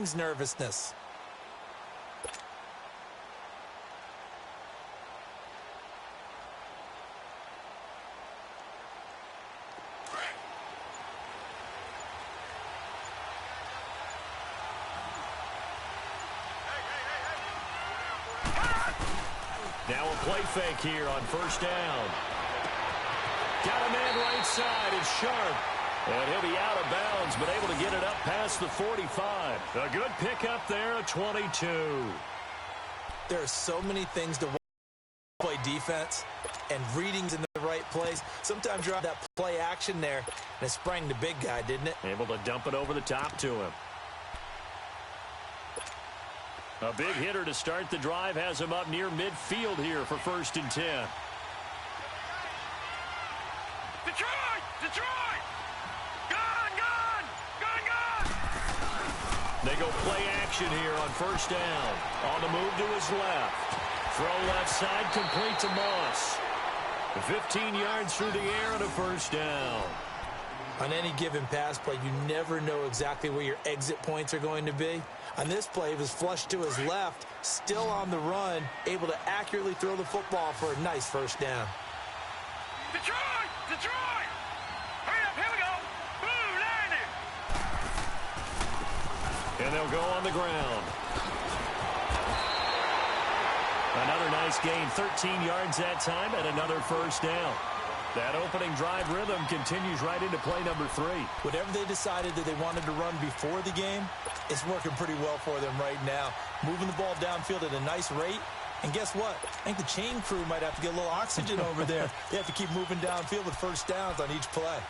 nervousness. Now a play fake here on first down. Got a man right side. It's Sharp. And he'll be out of bounds, but able to get it up past the 45. A good pickup there, a 22. There are so many things to play defense, and readings in the right place. Sometimes you're out that play action there, and it sprang the big guy, didn't it? Able to dump it over the top to him. A big hitter to start the drive has him up near midfield here for 1st and 10. Detroit! Detroit! Gone! Gone! Gone! Gone! They go play action here on first down. On the move to his left. Throw left side complete to Moss. 15 yards through the air and a first down. On any given pass play, you never know exactly where your exit points are going to be. On this play, he was flushed to his left, still on the run, able to accurately throw the football for a nice first down. Detroit! Detroit! Hurry up, here we go! Boom, landed! And they'll go on the ground. Another nice gain, 13 yards that time, and another first down. That opening drive rhythm continues right into play number 3. Whatever they decided that they wanted to run before the game, it's working pretty well for them right now. Moving the ball downfield at a nice rate. And guess what? I think the chain crew might have to get a little oxygen over there. They have to keep moving downfield with first downs on each play.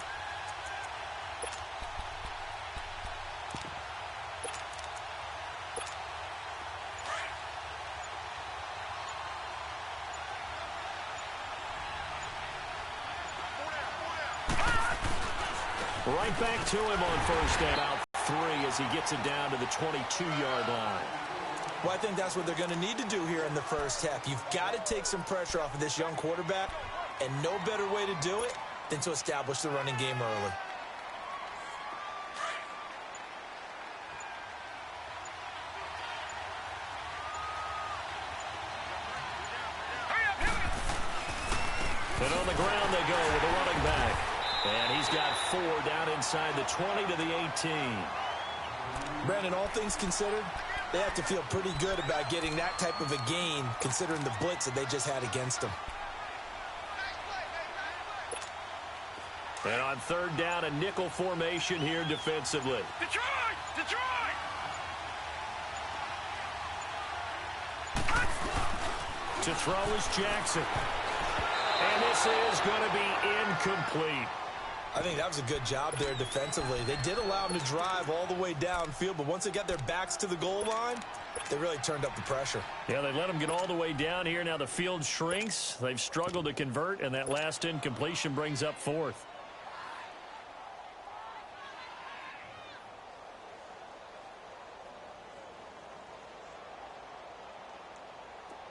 Right back to him on first down. Out 3 as he gets it down to the 22-yard line. Well, I think that's what they're going to need to do here in the first half. You've got to take some pressure off of this young quarterback, and no better way to do it than to establish the running game early. And on the ground they go with a running back. And he's got 4 down inside the 20 to the 18. Brandon, all things considered, they have to feel pretty good about getting that type of a gain, considering the blitz that they just had against them. And on 3rd down, a nickel formation here defensively. Detroit! Detroit! To throw is Jackson. And this is going to be incomplete. I think that was a good job there defensively. They did allow him to drive all the way downfield, but once they got their backs to the goal line, they really turned up the pressure. Yeah, they let him get all the way down here. Now the field shrinks. They've struggled to convert, and that last incompletion brings up 4th.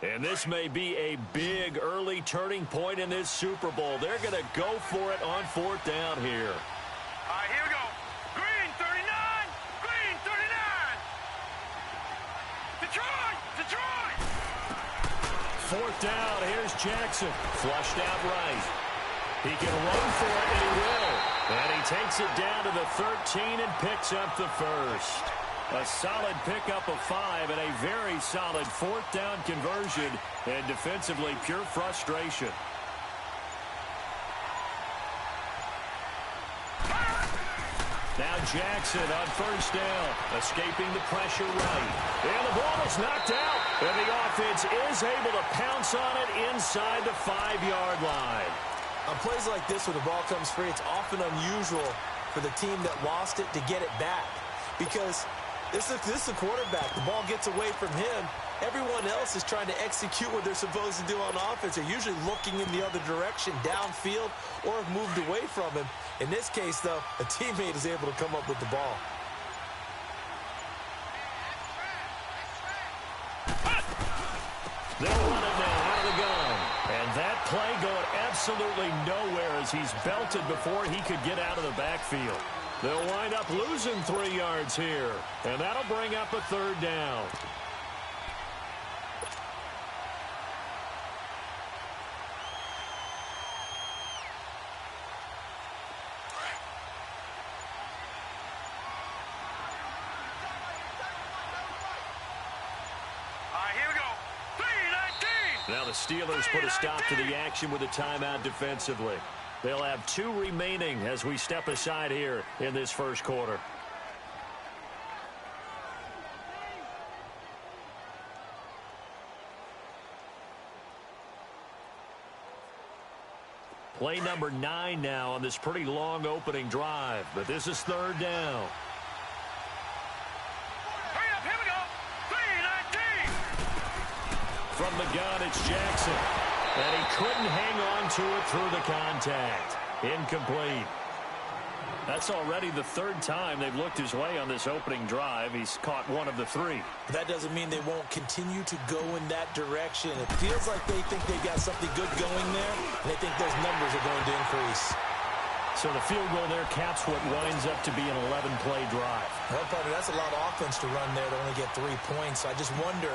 And this may be a big early turning point in this Super Bowl. They're going to go for it on 4th down here. All right, here we go. Green 39! Green 39! Detroit! Detroit! 4th down, here's Jackson. Flushed out right. He can run for it, and he will. And he takes it down to the 13 and picks up the first. A solid pickup of 5 and a very solid 4th down conversion, and defensively pure frustration. Now Jackson on 1st down, escaping the pressure right. And the ball is knocked out, and the offense is able to pounce on it inside the 5-yard line. On plays like this where the ball comes free, it's often unusual for the team that lost it to get it back, because this is the quarterback. The ball gets away from him. Everyone else is trying to execute what they're supposed to do on offense. They're usually looking in the other direction, downfield, or have moved away from him. In this case, though, a teammate is able to come up with the ball. They'll run it now out of the gun. And that play going absolutely nowhere as he's belted before he could get out of the backfield. They'll wind up losing 3 yards here, and that'll bring up a third down. Now the Steelers put a stop to the action with a timeout defensively. They'll have 2 remaining as we step aside here in this first quarter. Play number 9 now on this pretty long opening drive, but this is third down. From the gun, it's Jackson. And he couldn't hang on to it through the contact. Incomplete. That's already the 3rd time they've looked his way on this opening drive. He's caught 1 of the 3. That doesn't mean they won't continue to go in that direction. It feels like they think they've got something good going there, and they think those numbers are going to increase. So the field goal there caps what winds up to be an 11-play drive. Well, partner, that's a lot of offense to run there to only get 3 points. So I just wonder,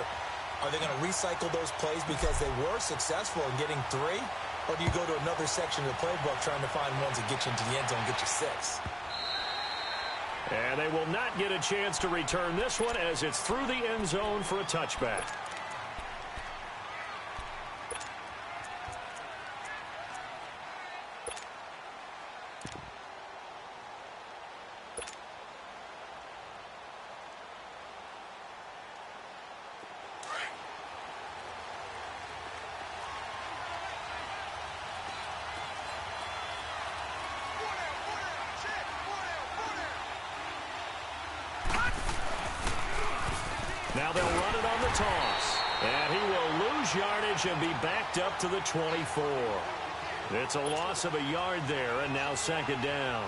are they going to recycle those plays because they were successful in getting 3? Or do you go to another section of the playbook trying to find ones that get you into the end zone and get you 6? And they will not get a chance to return this one as it's through the end zone for a touchback. Now they'll run it on the toss. And he will lose yardage and be backed up to the 24. It's a loss of a yard there, and now second down.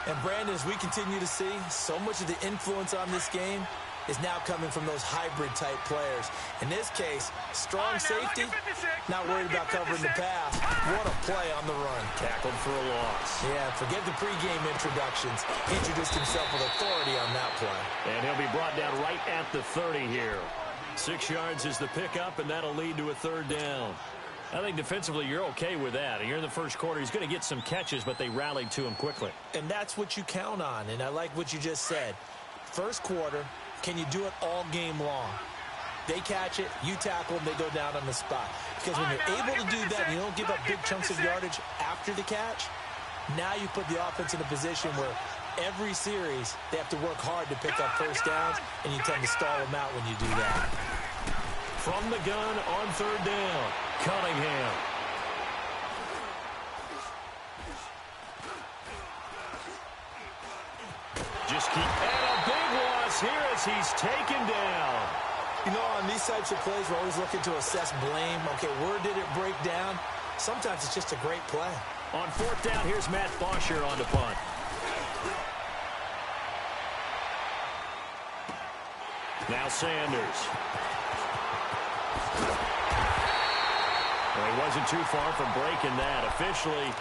And Brandon, as we continue to see, so much of the influence on this game is now coming from those hybrid-type players. In this case, strong safety, not worried about covering the pass. What a play on the run. Tackled for a loss. Yeah, forget the pregame introductions. He introduced himself with authority on that play. And he'll be brought down right at the 30 here. 6 yards is the pickup, and that'll lead to a third down. I think defensively you're okay with that. Here in the first quarter, he's going to get some catches, but they rallied to him quickly. And that's what you count on, and I like what you just said. First quarter, can you do it all game long? They catch it, you tackle them, they go down on the spot. Because when you're able to do that and you don't give up big chunks of yardage after the catch, now you put the offense in a position where every series they have to work hard to pick up first downs, and you tend to stall them out when you do that. From the gun on third down, Cunningham. Just keep, and a big loss here as he's taken down. You know, on these types of plays, we're always looking to assess blame. Okay, where did it break down? Sometimes it's just a great play. On fourth down, here's Matt Bosher on the punt. Now Sanders. Well, he wasn't too far from breaking that. Officially,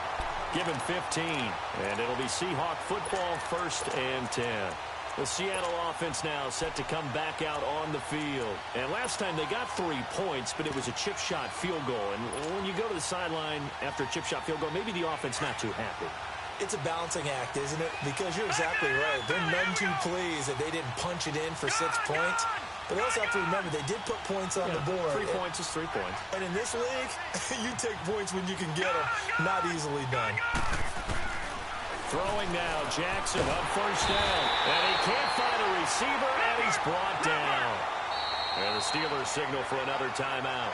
give him 15. And it'll be Seahawk football, 1st and 10. The Seattle offense now set to come back out on the field. And last time they got 3 points, but it was a chip shot field goal. And when you go to the sideline after a chip shot field goal, maybe the offense not too happy. It's a balancing act, isn't it? Because you're exactly right. They're none too pleased that they didn't punch it in for 6 points. But they also have to remember they did put points on the board. 3 points is 3 points. And in this league, you take points when you can get them. Not easily done. Throwing now, Jackson on first down. And he can't find a receiver, and he's brought down. And the Steelers signal for another timeout.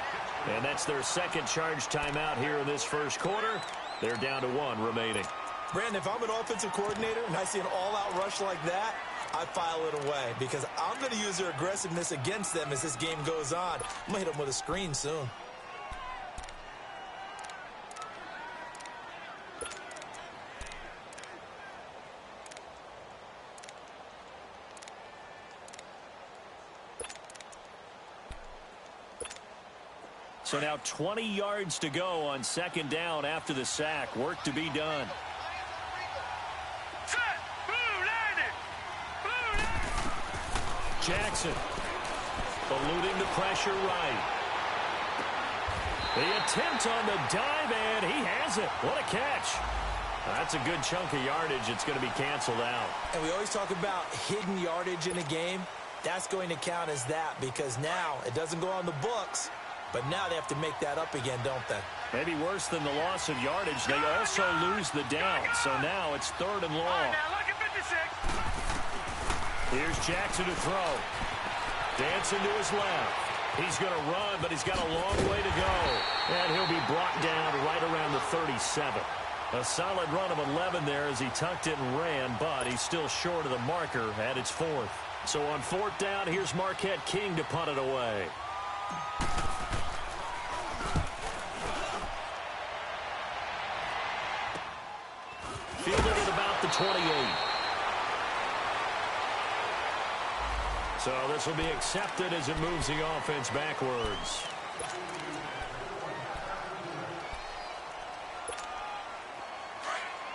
And that's their second charge timeout here in this first quarter. They're down to 1 remaining. Brandon, if I'm an offensive coordinator and I see an all-out rush like that, I file it away because I'm going to use their aggressiveness against them as this game goes on. I'm going to hit them with a screen soon. So now 20 yards to go on second down after the sack. Work to be done. Set. Jackson. Eluding the pressure right. The attempt on the dive, and he has it. What a catch. That's a good chunk of yardage. It's going to be canceled out. And we always talk about hidden yardage in a game. That's going to count as that because now it doesn't go on the books, but now they have to make that up again, don't they? Maybe worse than the loss of yardage, they also lose the down. So now it's 3rd and long. Here's Jackson to throw. Dancing to his left. He's going to run, but he's got a long way to go. And he'll be brought down right around the 37. A solid run of 11 there as he tucked it and ran, but he's still short of the marker at its 4th. So on 4th down, here's Marquette King to punt it away. Fielded at about the 28. So this will be accepted as it moves the offense backwards.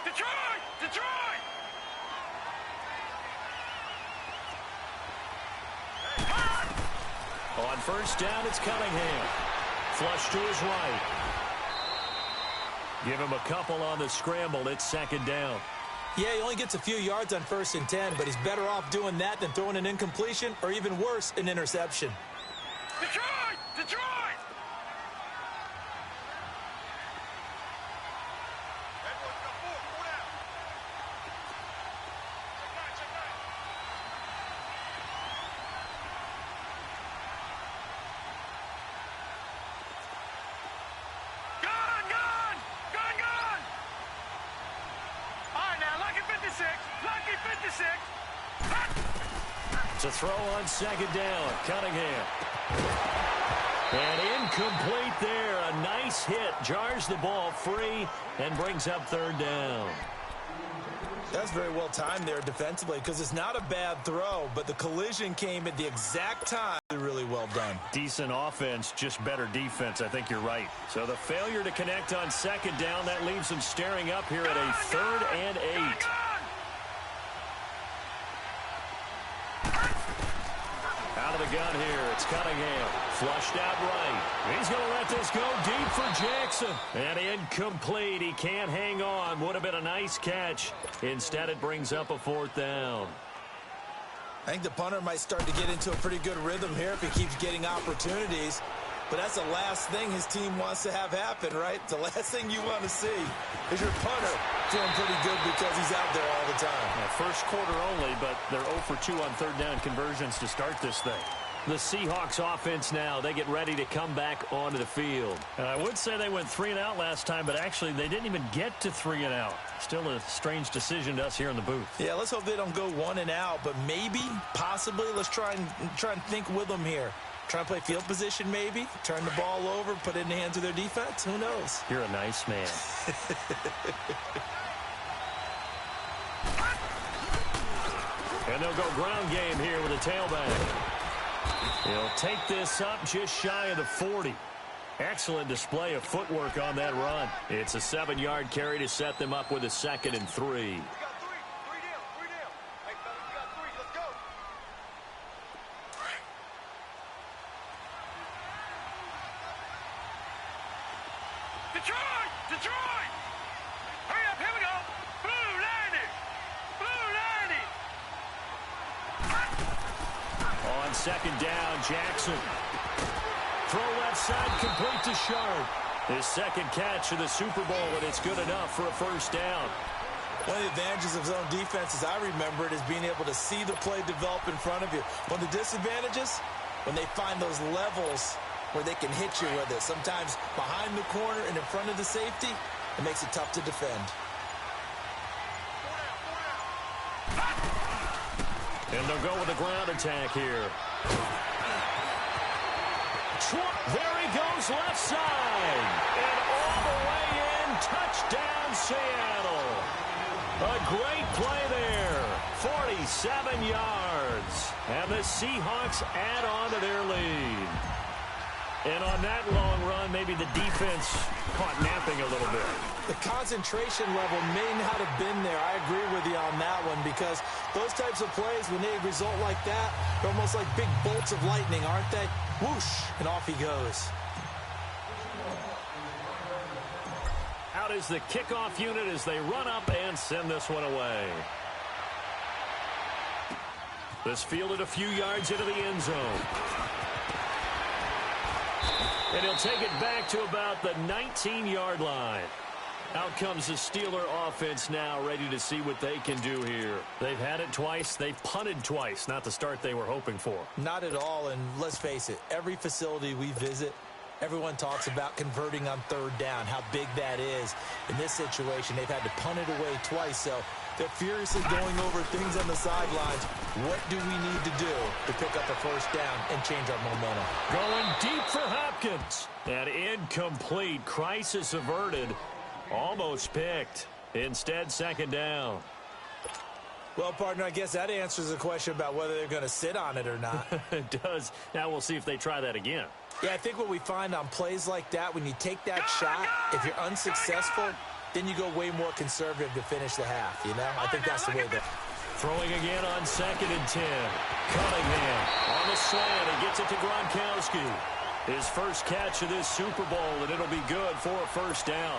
Detroit! Detroit! On 1st down, it's Cunningham. Flush to his right. Give him a couple on the scramble. It's 2nd down. Yeah, he only gets a few yards on 1st and 10, but he's better off doing that than throwing an incompletion or even worse, an interception. Detroit! Detroit! It's a throw on 2nd down. Cunningham. And incomplete there. A nice hit. Jars the ball free and brings up 3rd down. That's very well timed there defensively because it's not a bad throw, but the collision came at the exact time. Really well done. Decent offense, just better defense. I think you're right. So the failure to connect on 2nd down, that leaves them staring up here at a 3rd and 8. Out of the gun here, it's Cunningham. Flushed out right. He's going to let this go deep for Jackson. And incomplete. He can't hang on. Would have been a nice catch. Instead, it brings up a 4th down. I think the punter might start to get into a pretty good rhythm here if he keeps getting opportunities. But that's the last thing his team wants to have happen, right? The last thing you want to see is your punter feeling pretty good because he's out there all the time. Yeah, 1st quarter only, but they're 0 for 2 on 3rd down conversions to start this thing. The Seahawks offense now, they get ready to come back onto the field. I would say they went 3 and out last time, but actually they didn't even get to 3 and out. Still a strange decision to us here in the booth. Yeah, let's hope they don't go 1 and out, but maybe, possibly, let's try and think with them here. Try and play field position maybe, turn the ball over, put it in the hands of their defense. Who knows? You're a nice man. And they'll go ground game here with a tailback. He'll take this up just shy of the 40. Excellent display of footwork on that run. It's a 7-yard carry to set them up with a 2nd and 3. Detroit! Detroit! Hurry up, here we go! Blue 90! Blue 90! On 2nd down, Jackson. Throw left side, complete to Sharp. His 2nd catch of the Super Bowl, and it's good enough for a 1st down. One of the advantages of zone defense, as I remember it, is being able to see the play develop in front of you. One of the disadvantages, when they find those levels where they can hit you with it. Sometimes behind the corner and in front of the safety, it makes it tough to defend. And they'll go with a ground attack here. There he goes left side. And all the way in, touchdown Seattle. A great play there. 47 yards. And the Seahawks add on to their lead. And on that long run, maybe the defense caught napping a little bit. The concentration level may not have been there. I agree with you on that one because those types of plays, when they result like that, they're almost like big bolts of lightning, aren't they? Whoosh, and off he goes. Out is the kickoff unit as they run up and send this one away. This fielded a few yards into the end zone. And he'll take it back to about the 19-yard line. Out comes the Steeler offense now, ready to see what they can do here. They've had it twice. They've punted twice. Not the start they were hoping for. Not at all, and let's face it, every facility we visit, everyone talks about converting on third down, how big that is. In this situation, they've had to punt it away twice, so they're furiously going over things on the sidelines. What do we need to do to pick up a first down and change our momentum? Going deep for Hopkins. And incomplete. Crisis averted. Almost picked. Instead, second down. Well, partner, I guess that answers the question about whether they're going to sit on it or not. It does. Now we'll see if they try that again. Yeah, I think what we find on plays like that, when you take that shot, if you're unsuccessful, then you go way more conservative to finish the half, you know? I think that's the way that... Throwing again on 2nd and 10. Cunningham on the slant. He gets it to Gronkowski. His first catch of this Super Bowl, and it'll be good for a first down.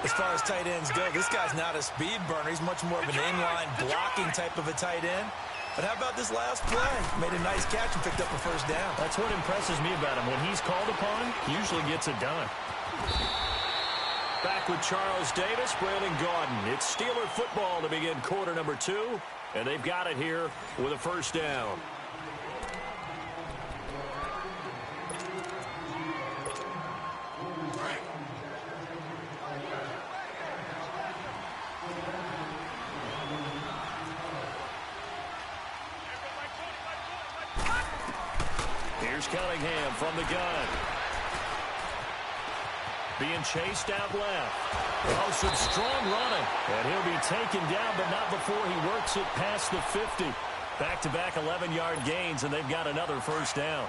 As far as tight ends go, this guy's not a speed burner. He's much more of an inline blocking type of a tight end. But how about this last play? Made a nice catch and picked up a first down. That's what impresses me about him. When he's called upon, he usually gets it done. Back with Charles Davis, Brandon Gaudin. It's Steeler football to begin quarter number 2, and they've got it here with a first down. Here's Cunningham from the gun. Being chased out left. Oh, some strong running. And he'll be taken down, but not before he works it past the 50. Back-to-back 11-yard gains, and they've got another first down.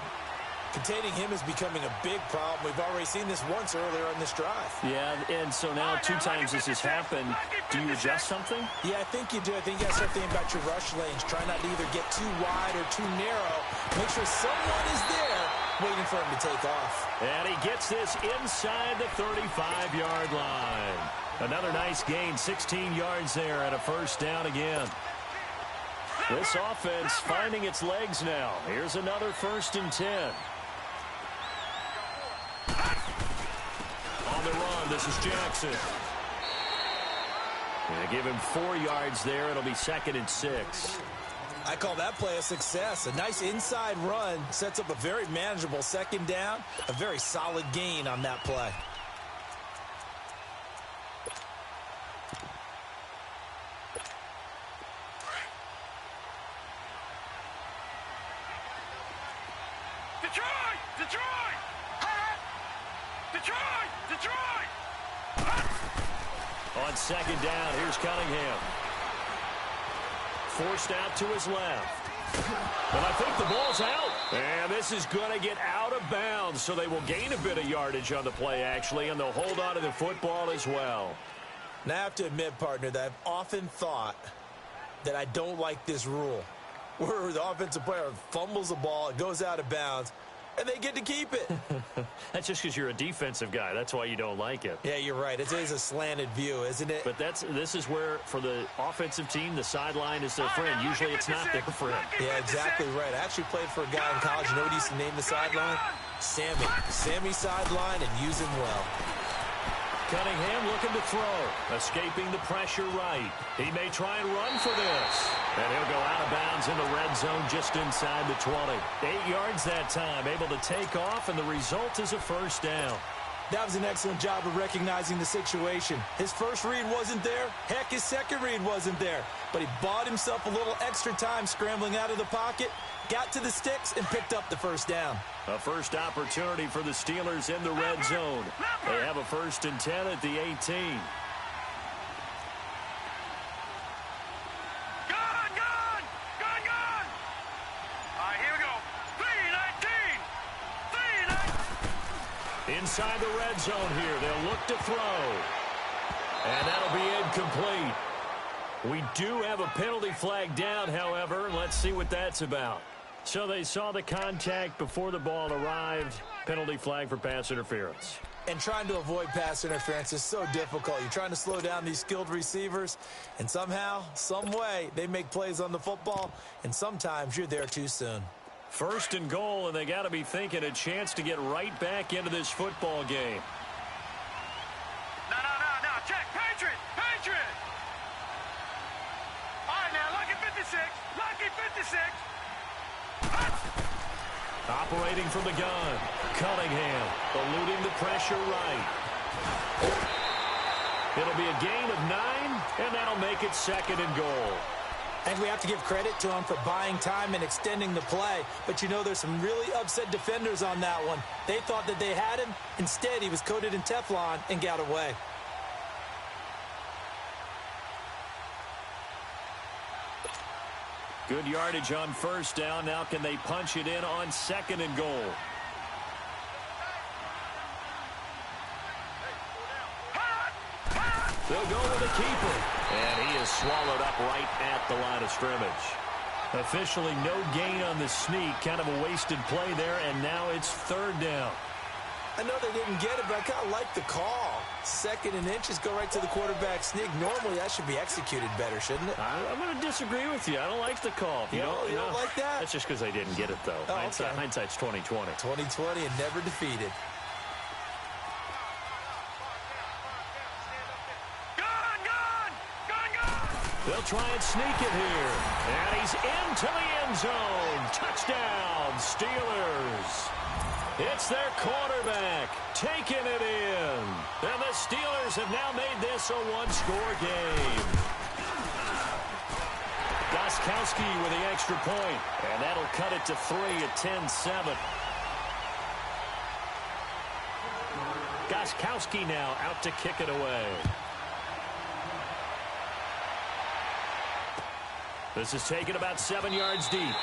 Containing him is becoming a big problem. We've already seen this once earlier on this drive. Yeah, and so now 2 times this has happened. Do you adjust something? Yeah, I think you do. I think you got to start thinking about your rush lanes. Try not to either get too wide or too narrow. Make sure someone is there waiting for him to take off. And he gets this inside the 35-yard line. Another nice gain, 16 yards there, and a first down again. This offense finding its legs now. Here's another 1st and 10. On the run, this is Jackson. And give him 4 yards there. It'll be 2nd and 6. I call that play a success. A nice inside run sets up a very manageable second down. A very solid gain on that play. Detroit! Detroit! Detroit! Detroit! On 2nd down, here's Cunningham. Forced out to his left. But I think the ball's out. And this is going to get out of bounds, so they will gain a bit of yardage on the play, actually, and they'll hold on to the football as well. Now, I have to admit, partner, that I've often thought that I don't like this rule, where the offensive player fumbles the ball, it goes out of bounds, and they get to keep it. That's just because you're a defensive guy. That's why you don't like it. Yeah, you're right. It is a slanted view, isn't it? But this is where, for the offensive team, the sideline is their friend. Usually it's not their friend. Yeah, exactly right. I actually played for a guy in college. You know what he used to name the sideline? Sammy. Sammy sideline, and use him well. Cunningham looking to throw. Escaping the pressure right. He may try and run for this. And he'll go out of bounds in the red zone just inside the 20. 8 yards that time. Able to take off, and the result is a first down. That was an excellent job of recognizing the situation. His first read wasn't there. Heck, his second read wasn't there. But he bought himself a little extra time scrambling out of the pocket, got to the sticks, and picked up the first down. A first opportunity for the Steelers in the red zone. They have a 1st and 10 at the 18. Inside the red zone here. They'll look to throw. And that'll be incomplete. We do have a penalty flag down, however, and let's see what that's about. So they saw the contact before the ball arrived. Penalty flag for pass interference. And trying to avoid pass interference is so difficult. You're trying to slow down these skilled receivers, and somehow, some way, they make plays on the football, and sometimes you're there too soon. First and goal, and they got to be thinking a chance to get right back into this football game. No. Check. Patriot. All right, now, lucky 56. Operating from the gun. Cunningham eluding the pressure right. It'll be a gain of 9, and that'll make it second and goal. I think we have to give credit to him for buying time and extending the play. But, you know, there's some really upset defenders on that one. They thought that they had him. Instead, he was coated in Teflon and got away. Good yardage on first down. Now can they punch it in on second and goal? They'll go with the keeper. And he is swallowed up right at the line of scrimmage. Officially no gain on the sneak. Kind of a wasted play there, and now it's third down. I know they didn't get it, but I kind of like the call. Second and inches, go right to the quarterback sneak. Normally, that should be executed better, shouldn't it? I'm going to disagree with you. I don't like the call. You don't like that? That's just because they didn't get it, though. Oh, okay. Hindsight's 20/20. 20/20 and never defeated. They'll try and sneak it here. And he's into the end zone. Touchdown, Steelers. It's their quarterback taking it in. And the Steelers have now made this a one-score game. Gostkowski with the extra point. And that'll cut it to 3 at 10-7. Gostkowski now out to kick it away. This is taken about 7 yards deep.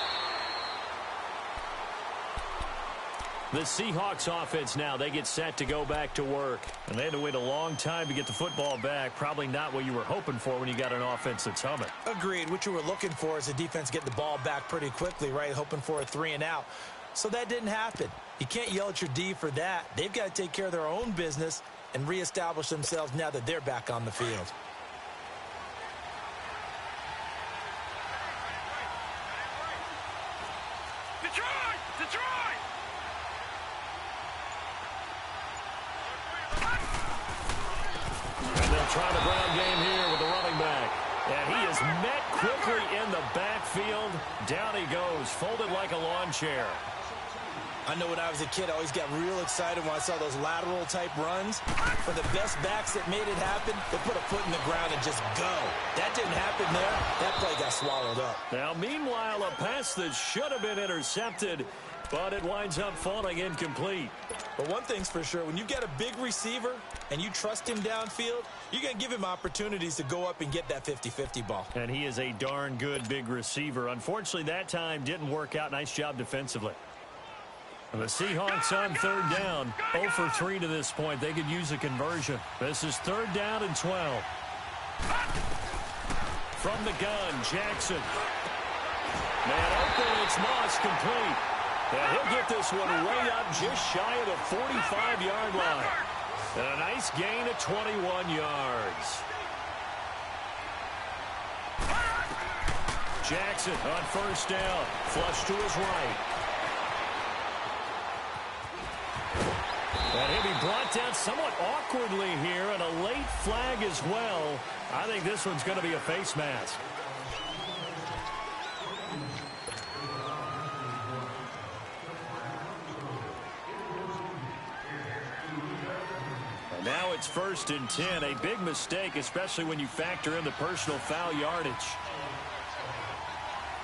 The Seahawks offense now, they get set to go back to work. And they had to wait a long time to get the football back. Probably not what you were hoping for when you got an offense that's humming. Agreed. What you were looking for is the defense getting the ball back pretty quickly, right? Hoping for a 3 and out. So that didn't happen. You can't yell at your D for that. They've got to take care of their own business and reestablish themselves now that they're back on the field. Detroit! And they'll try the ground game here with the running back. And he is met quickly in the backfield. Down he goes, folded like a lawn chair. I know when I was a kid, I always got real excited when I saw those lateral-type runs. For the best backs that made it happen, they put a foot in the ground and just go. That didn't happen there. That play got swallowed up. Now, meanwhile, a pass that should have been intercepted, but it winds up falling incomplete. But one thing's for sure, when you get a big receiver and you trust him downfield, you're going to give him opportunities to go up and get that 50-50 ball. And he is a darn good big receiver. Unfortunately, that time didn't work out. Nice job defensively. And the Seahawks on third down, 0 for 3 to this point. They could use a conversion. This is third down and 12. From the gun, Jackson. Man open, it's Moss complete. And he'll get this one way up just shy of the 45-yard line. And a nice gain of 21 yards. Jackson on first down. Flush to his right. And he'll be brought down somewhat awkwardly here, and a late flag as well. I think this one's going to be a face mask. And now it's 1st and 10. A big mistake, especially when you factor in the personal foul yardage.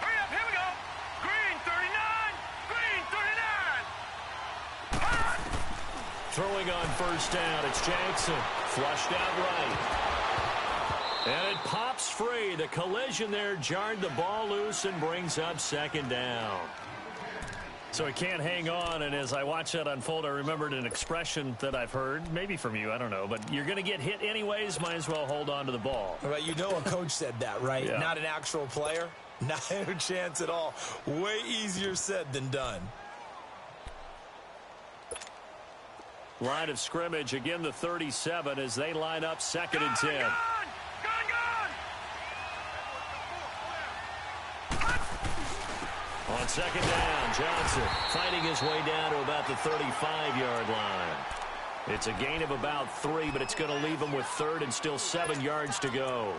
Hurry up, here we go. Green 39. Throwing on first down, it's Jackson. Flushed out right. And it pops free. The collision there jarred the ball loose and brings up second down. So he can't hang on, and as I watch that unfold, I remembered an expression that I've heard, maybe from you, I don't know, but you're going to get hit anyways, might as well hold on to the ball. Well, you know a coach said that, right? Yeah. Not an actual player. Not a chance at all. Way easier said than done. Line of scrimmage, again the 37 as they line up 2nd and 10. On 2nd down, Johnson fighting his way down to about the 35-yard line. It's a gain of about 3, but it's going to leave him with 3rd and still 7 yards to go.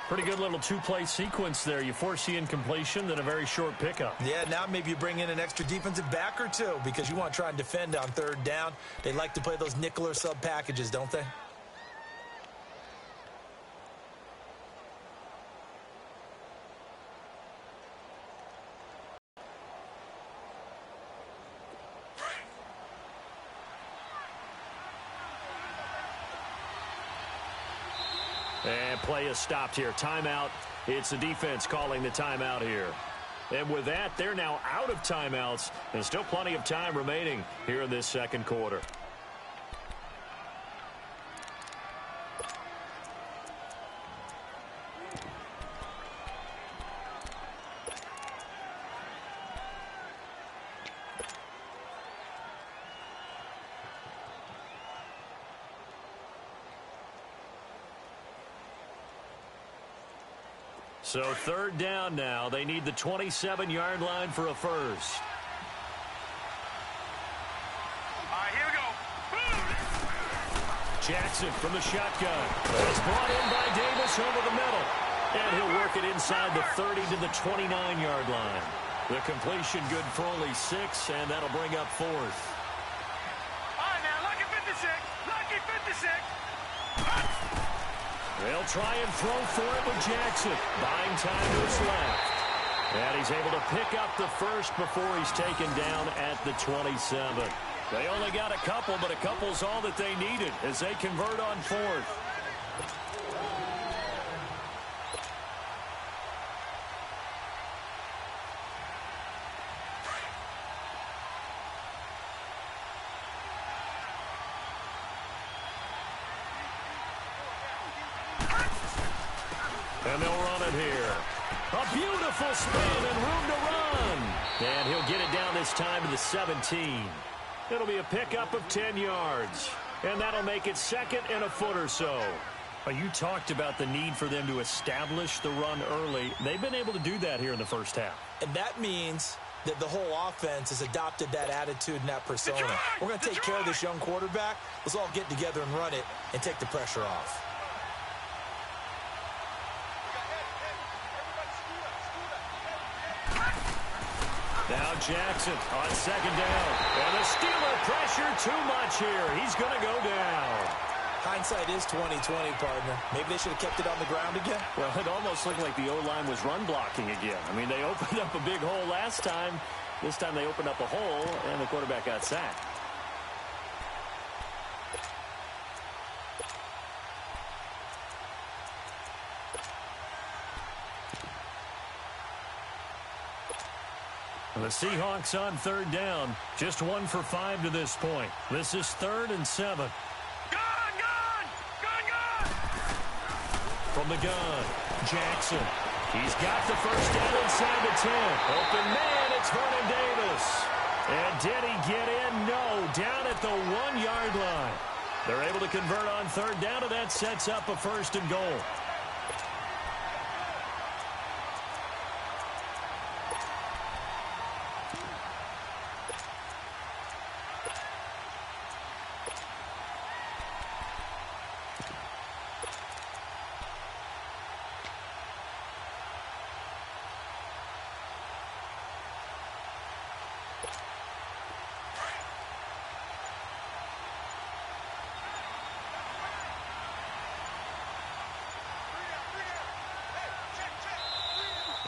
Pretty good little two-play sequence there. You force the incompletion, then a very short pickup. Yeah, now maybe you bring in an extra defensive back or two because you want to try and defend on 3rd down. They like to play those nickel or sub packages, don't they? And play is stopped here. Timeout. It's the defense calling the timeout here. And with that, they're now out of timeouts. And still plenty of time remaining here in this 2nd quarter. So 3rd down now. They need the 27-yard line for a first. All right, here we go. Jackson from the shotgun. It's brought in by Davis over the middle. And he'll work it inside the 30 to the 29-yard line. The completion good for only 6, and that'll bring up 4th. All right, now, lucky 56. Lucky 56. They'll try and throw for it with Jackson. Buying time to his left. And he's able to pick up the first before he's taken down at the 27. They only got a couple, but a couple's all that they needed as they convert on 4th. And they'll run it here. A beautiful spin and room to run. And he'll get it down this time to the 17. It'll be a pickup of 10 yards. And that'll make it 2nd and a foot or so. You talked about the need for them to establish the run early. They've been able to do that here in the first half. And that means that the whole offense has adopted that attitude and that persona. We're going to take care of this young quarterback. Let's all get together and run it and take the pressure off. Now Jackson on 2nd down. And the Steeler pressure too much here. He's going to go down. Hindsight is 20/20, partner. Maybe they should have kept it on the ground again. Well, it almost looked like the O-line was run blocking again. I mean, they opened up a big hole last time. This time they opened up a hole, and the quarterback got sacked. The Seahawks on 3rd down. Just 1 for 5 to this point. This is 3rd and 7. Gun! From the gun, Jackson. He's got the first down inside the 10. Open man, it's Vernon Davis. And did he get in? No, down at the 1-yard line. They're able to convert on 3rd down, and that sets up a 1st and goal.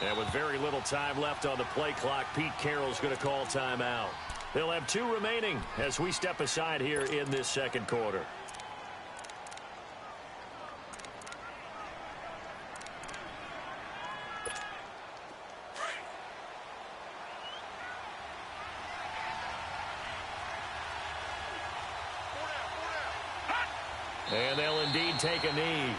And with very little time left on the play clock, Pete Carroll's going to call timeout. They'll have 2 remaining as we step aside here in this 2nd quarter. And they'll indeed take a knee.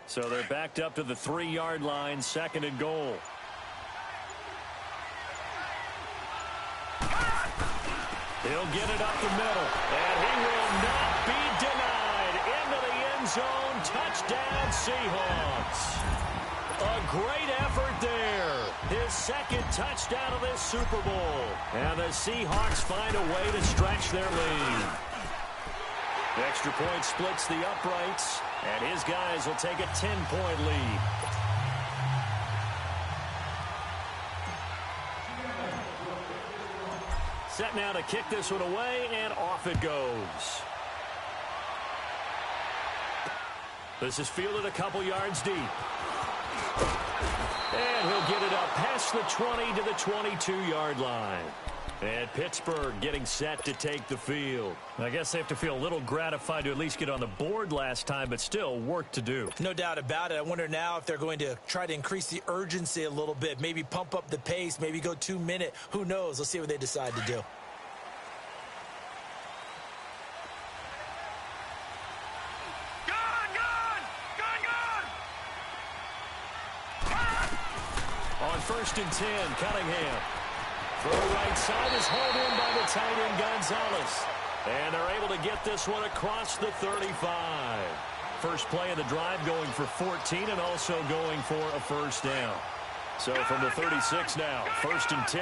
So they're backed up to the 3-yard line, 2nd and goal. He'll get it up the middle, and he will not be denied. Into the end zone, touchdown Seahawks. A great effort there. His 2nd touchdown of this Super Bowl. And the Seahawks find a way to stretch their lead. The extra point splits the uprights, and his guys will take a 10-point lead. Set now to kick this one away, and off it goes. This is fielded a couple yards deep. And he'll get it up past the 20 to the 22-yard line. And Pittsburgh getting set to take the field. I guess they have to feel a little gratified to at least get on the board last time, but still work to do. No doubt about it. I wonder now if they're going to try to increase the urgency a little bit, maybe pump up the pace, maybe go 2-minute. Who knows? Let's see what they decide to do. On 1st and 10, Cunningham. Throw right side is hauled in by the tight end Gonzalez. And they're able to get this one across the 35. First play of the drive going for 14 and also going for a first down. So from the 36 now, 1st and 10.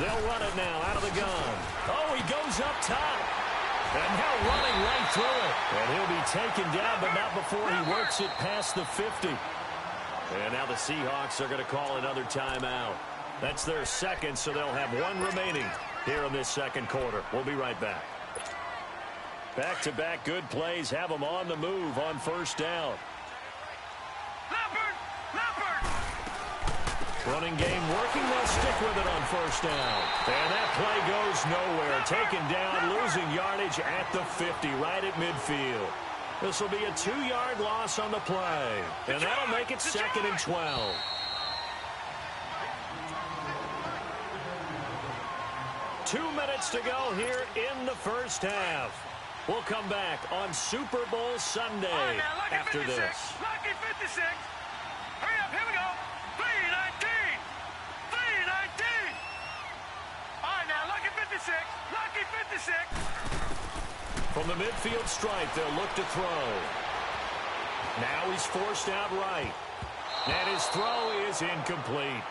They'll run it now out of the gun. Oh, he goes up top. And now running right through it. And he'll be taken down, but not before he works it past the 50. And now the Seahawks are going to call another timeout. That's their 2nd, so they'll have 1 remaining here in this 2nd quarter. We'll be right back. Back-to-back good plays have them on the move on 1st down. Running game working. They'll stick with it on 1st down. And that play goes nowhere. Taken down, losing yardage at the 50, right at midfield. This will be a 2-yard loss on the play. And that'll make it 2nd and 12. Two minutes to go here in the first half. We'll come back on Super Bowl Sunday after this. Lucky 56. Hurry up, here we go. 319. 319. All right, now, lucky 56. Lucky 56. From the midfield stripe, they'll look to throw. Now he's forced out right. And his throw is incomplete.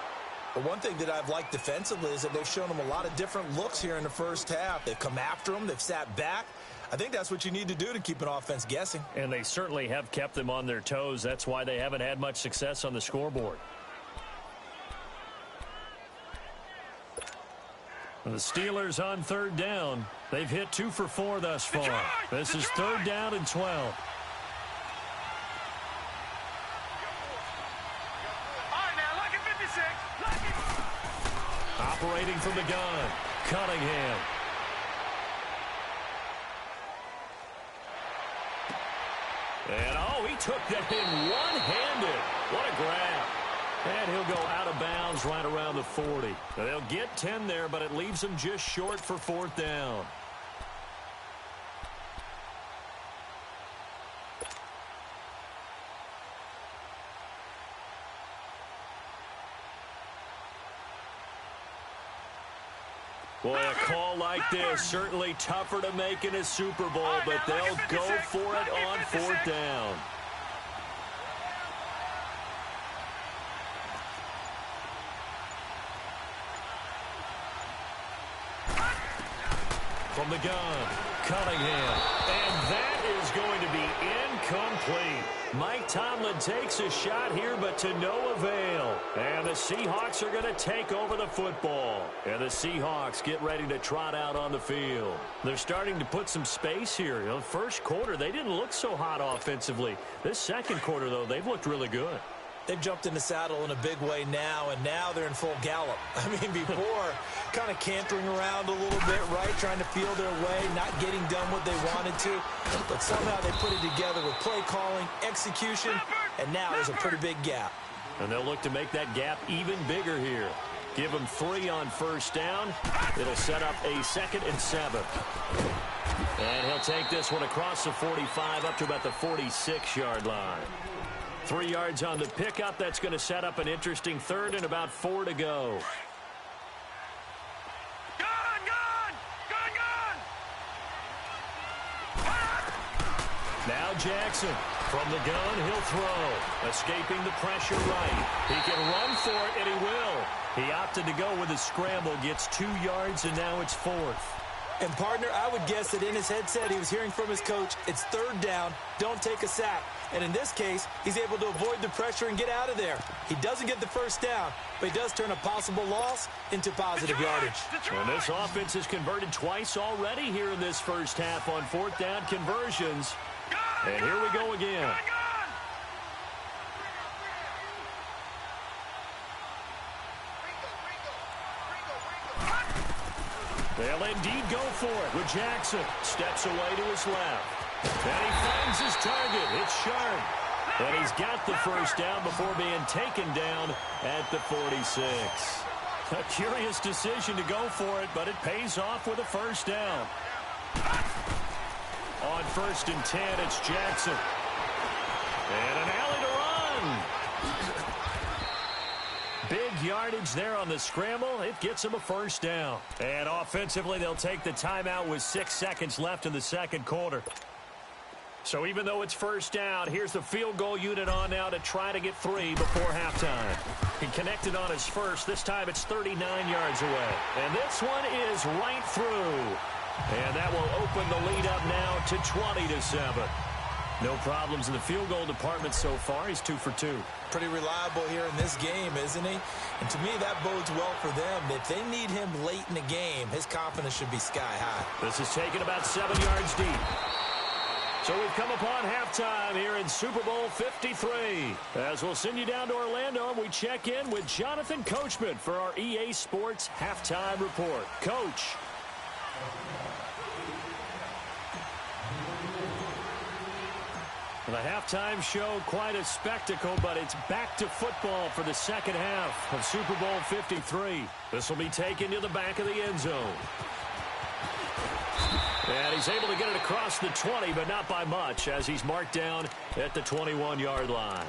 The one thing that I've liked defensively is that they've shown them a lot of different looks here in the first half. They've come after them. They've sat back. I think that's what you need to do to keep an offense guessing. And they certainly have kept them on their toes. That's why they haven't had much success on the scoreboard. The Steelers on 3rd down. They've hit 2 for 4 thus far. This is 3rd down and 12. Operating from the gun, Cunningham. And, oh, he took that in one-handed. What a grab. And he'll go out of bounds right around the 40. They'll get 10 there, but it leaves them just short for 4th down. Boy, a call like this, certainly tougher to make in a Super Bowl, but they'll go for it on 4th down. From the gun, Cunningham. And that is going to be Incomplete. Mike Tomlin takes a shot here, but to no avail. And the Seahawks are going to take over the football. And the Seahawks get ready to trot out on the field. They're starting to put some space here. The first quarter, they didn't look so hot offensively. This second quarter, though, they've looked really good. They've jumped in the saddle in a big way now, and now they're in full gallop. I mean, before, kind of cantering around a little bit, right, trying to feel their way, not getting done what they wanted to. But somehow they put it together with play calling, execution, and now there's a pretty big gap. And they'll look to make that gap even bigger here. Give them 3 on first down. It'll set up a 2nd and 7. And he'll take this one across the 45 up to about the 46-yard line. 3 yards on the pickup. That's going to set up an interesting 3rd and about 4 to go. Now Jackson. From the gun, he'll throw. Escaping the pressure right. He can run for it, and he will. He opted to go with a scramble. Gets 2 yards, and now it's 4th. And, partner, I would guess that in his headset he was hearing from his coach, it's 3rd down, don't take a sack. And in this case, he's able to avoid the pressure and get out of there. He doesn't get the first down, but he does turn a possible loss into positive yardage. And this offense has converted twice already here in this first half on 4th down conversions. And here we go again. They'll indeed go for it with Jackson. Steps away to his left. And he finds his target. It's sharp. And he's got the first down before being taken down at the 46. A curious decision to go for it, but it pays off with a first down. On 1st and 10, it's Jackson. And an alley to run. Big yardage there on the scramble. It gets him a first down. And offensively, they'll take the timeout with 6 seconds left in the second quarter. So even though it's first down, here's the field goal unit on now to try to get 3 before halftime. He connected on his first. This time it's 39 yards away. And this one is right through. And that will open the lead up now to 20-7. No problems in the field goal department so far. He's 2 for 2. Pretty reliable here in this game, isn't he? And to me, that bodes well for them. If they need him late in the game, his confidence should be sky high. This is taken about 7 yards deep. So we've come upon halftime here in Super Bowl 53. As we'll send you down to Orlando, we check in with Jonathan Coachman for our EA Sports Halftime Report. Coach. The halftime show, quite a spectacle, but it's back to football for the second half of Super Bowl 53. This will be taken to the back of the end zone. And he's able to get it across the 20, but not by much, as he's marked down at the 21-yard line.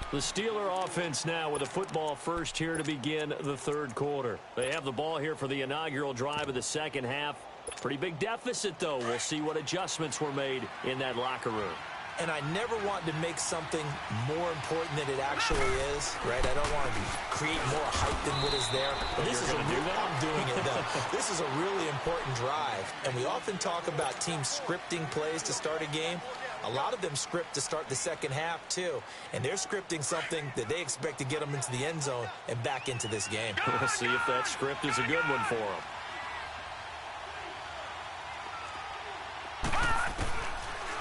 The Steeler offense now with a football first here to begin the third quarter. They have the ball here for the inaugural drive of the second half. Pretty big deficit, though. We'll see what adjustments were made in that locker room. And I never want to make something more important than it actually is, right? I don't want to create more hype than what is there. But this is I'm doing it, though. This is a really important drive. And we often talk about teams scripting plays to start a game. A lot of them script to start the second half, too. And they're scripting something that they expect to get them into the end zone and back into this game. We'll see if that script is a good one for them.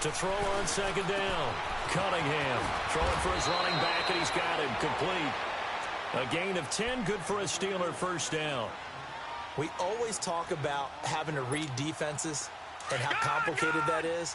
To throw on second down. Cunningham throwing for his running back, and he's got him complete. A gain of 10, good for a Steeler first down. We always talk about having to read defenses and how complicated that is.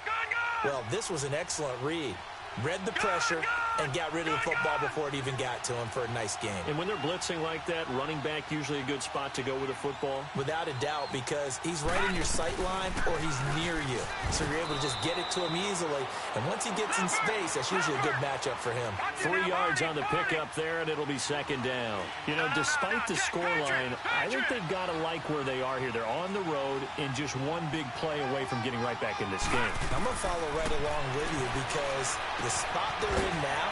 Well, this was an excellent read. Read the pressure and got rid of the football before it even got to him for a nice game. And when they're blitzing like that, running back usually a good spot to go with a football? Without a doubt, because he's right in your sight line or he's near you. So you're able to just get it to him easily. And once he gets in space, that's usually a good matchup for him. 3 yards on the pickup there, and it'll be second down. You know, despite the scoreline, I think they've got to like where they are here. They're on the road and just one big play away from getting right back in this game. I'm going to follow right along with you because the spot they're in now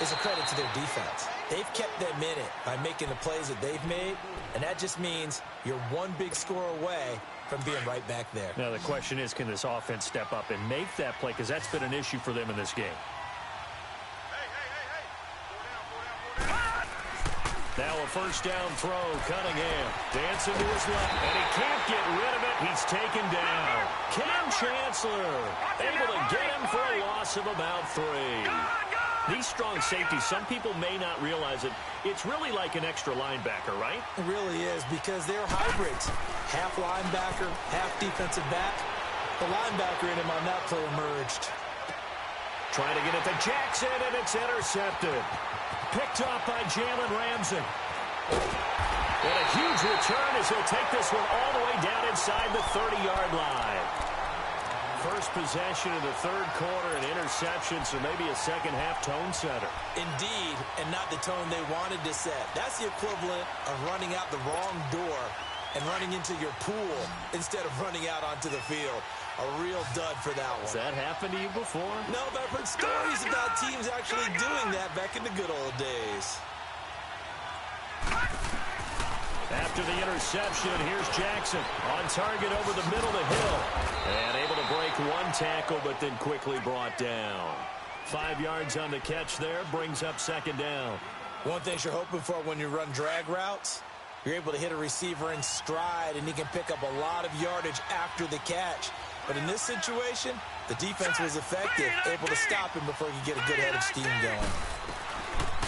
is a credit to their defense. They've kept them in it by making the plays that they've made, and that just means you're one big score away from being right back there. Now, the question is, can this offense step up and make that play? Because that's been an issue for them in this game. Now a first down throw, Cunningham. Dancing to his left, and he can't get rid of it. He's taken down. Cam Chancellor able to get him for a loss of about 3. These strong safeties, some people may not realize it. It's really like an extra linebacker, right? It really is, because they're hybrids. Half linebacker, half defensive back. The linebacker in him on that play emerged. Trying to get it to Jackson, and it's intercepted. Picked off by Jalen Ramsey. And a huge return as he'll take this one all the way down inside the 30-yard line. First possession of the third quarter, an interception, so maybe a second-half tone setter. Indeed, and not the tone they wanted to set. That's the equivalent of running out the wrong door and running into your pool instead of running out onto the field. A real dud for that one. Has that happened to you before? No, but I've heard stories about teams actually doing that back in the good old days. After the interception, here's Jackson on target over the middle of Hill. And able to break one tackle, but then quickly brought down. 5 yards on the catch there, brings up second down. One thing you're hoping for when you run drag routes, you're able to hit a receiver in stride, and he can pick up a lot of yardage after the catch. But in this situation, the defense was effective, able to stop him before he could get a good head of steam going.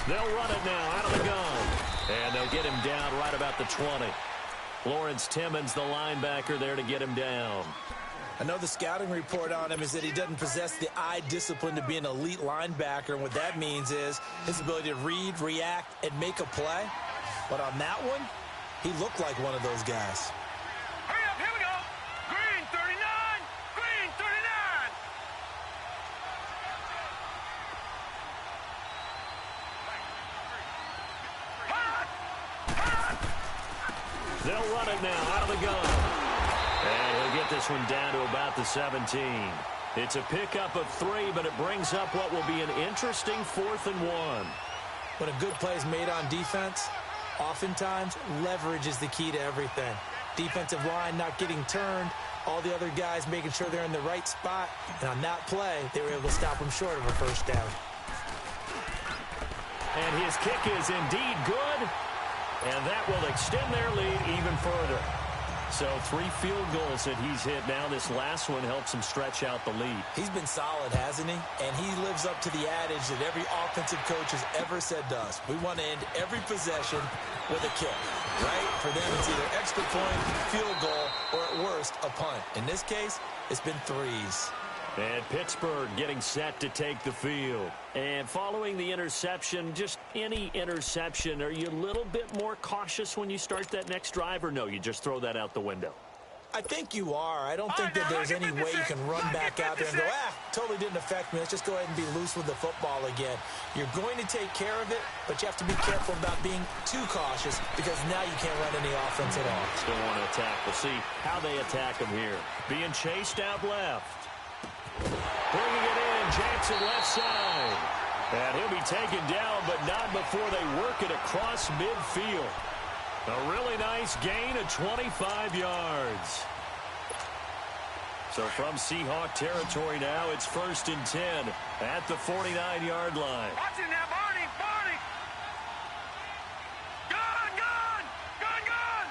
They'll run it now out of the gun. And they'll get him down right about the 20. Lawrence Timmons, the linebacker, there to get him down. I know the scouting report on him is that he doesn't possess the eye discipline to be an elite linebacker. And what that means is his ability to read, react, and make a play. But on that one, he looked like one of those guys. Hurry up, here we go. Green 39, green 39. They'll run it now out of the gun. And he'll get this one down to about the 17. It's a pickup of 3, but it brings up what will be an interesting 4th and 1. When a good play is made on defense, oftentimes leverage is the key to everything. Defensive line not getting turned, all the other guys making sure they're in the right spot. And on that play, they were able to stop him short of a first down. And his kick is indeed good. And that will extend their lead even further. So 3 field goals that he's hit now. This last one helps him stretch out the lead. He's been solid, hasn't he? And he lives up to the adage that every offensive coach has ever said to us. We want to end every possession with a kick, right? For them, it's either extra point, field goal, or at worst, a punt. In this case, it's been 3s. And Pittsburgh getting set to take the field. And following the interception, just any interception, are you a little bit more cautious when you start that next drive, or no, you just throw that out the window? I think you are. I don't think that there's any way you can run back out there and go, totally didn't affect me. Let's just go ahead and be loose with the football again. You're going to take care of it, but you have to be careful about being too cautious because now you can't run any offense at all. Still want to attack. We'll see how they attack him here. Being chased out left. Bringing it in, Jackson left side. And he'll be taken down, but not before they work it across midfield. A really nice gain of 25 yards. So from Seahawk territory now, it's 1st and 10 at the 49-yard line. Watch it now, Barney, Barney. Gun, gun, gun, gun.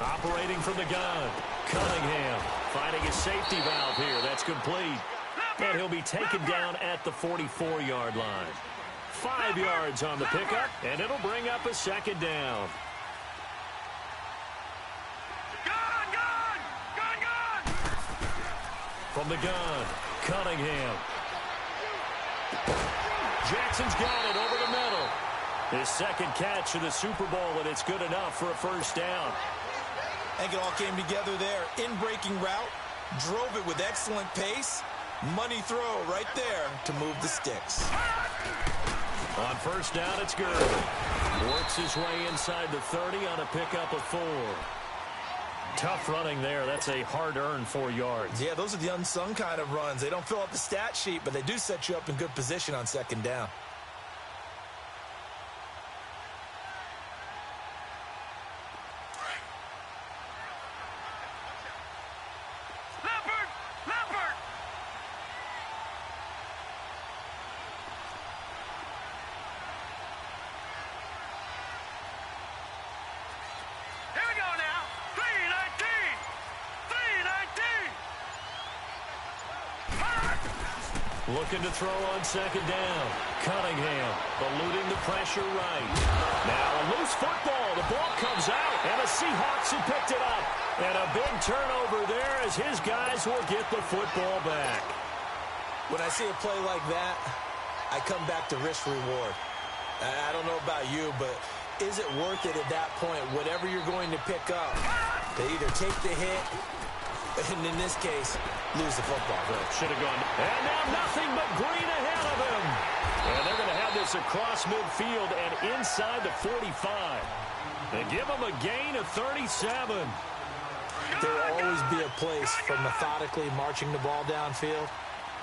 Operating from the gun, Cunningham finding his safety valve here. That's complete. And he'll be taken down at the 44-yard line. 5 yards on the pickup, and it'll bring up a second down. Gun, gun, gun, gun. From the gun, Cunningham. Jackson's got it over the middle. His second catch of the Super Bowl, and it's good enough for a first down. I think it all came together there. In-breaking route, drove it with excellent pace. Money throw right there to move the sticks. On first down, it's good. Works his way inside the 30 on a pickup of 4. Tough running there. That's a hard-earned 4 yards. Yeah, those are the unsung kind of runs. They don't fill up the stat sheet, but they do set you up in good position on second down. Looking to throw on second down. Cunningham eluding the pressure right. Now a loose football. The ball comes out, and the Seahawks have picked it up. And a big turnover there as his guys will get the football back. When I see a play like that, I come back to risk-reward. I don't know about you, but is it worth it at that point, whatever you're going to pick up, to either take the hit, and in this case, lose the football? Should have gone. And now nothing but green ahead of him. And they're going to have this across midfield and inside the 45. They give him a gain of 37. There will always be a place for methodically marching the ball downfield.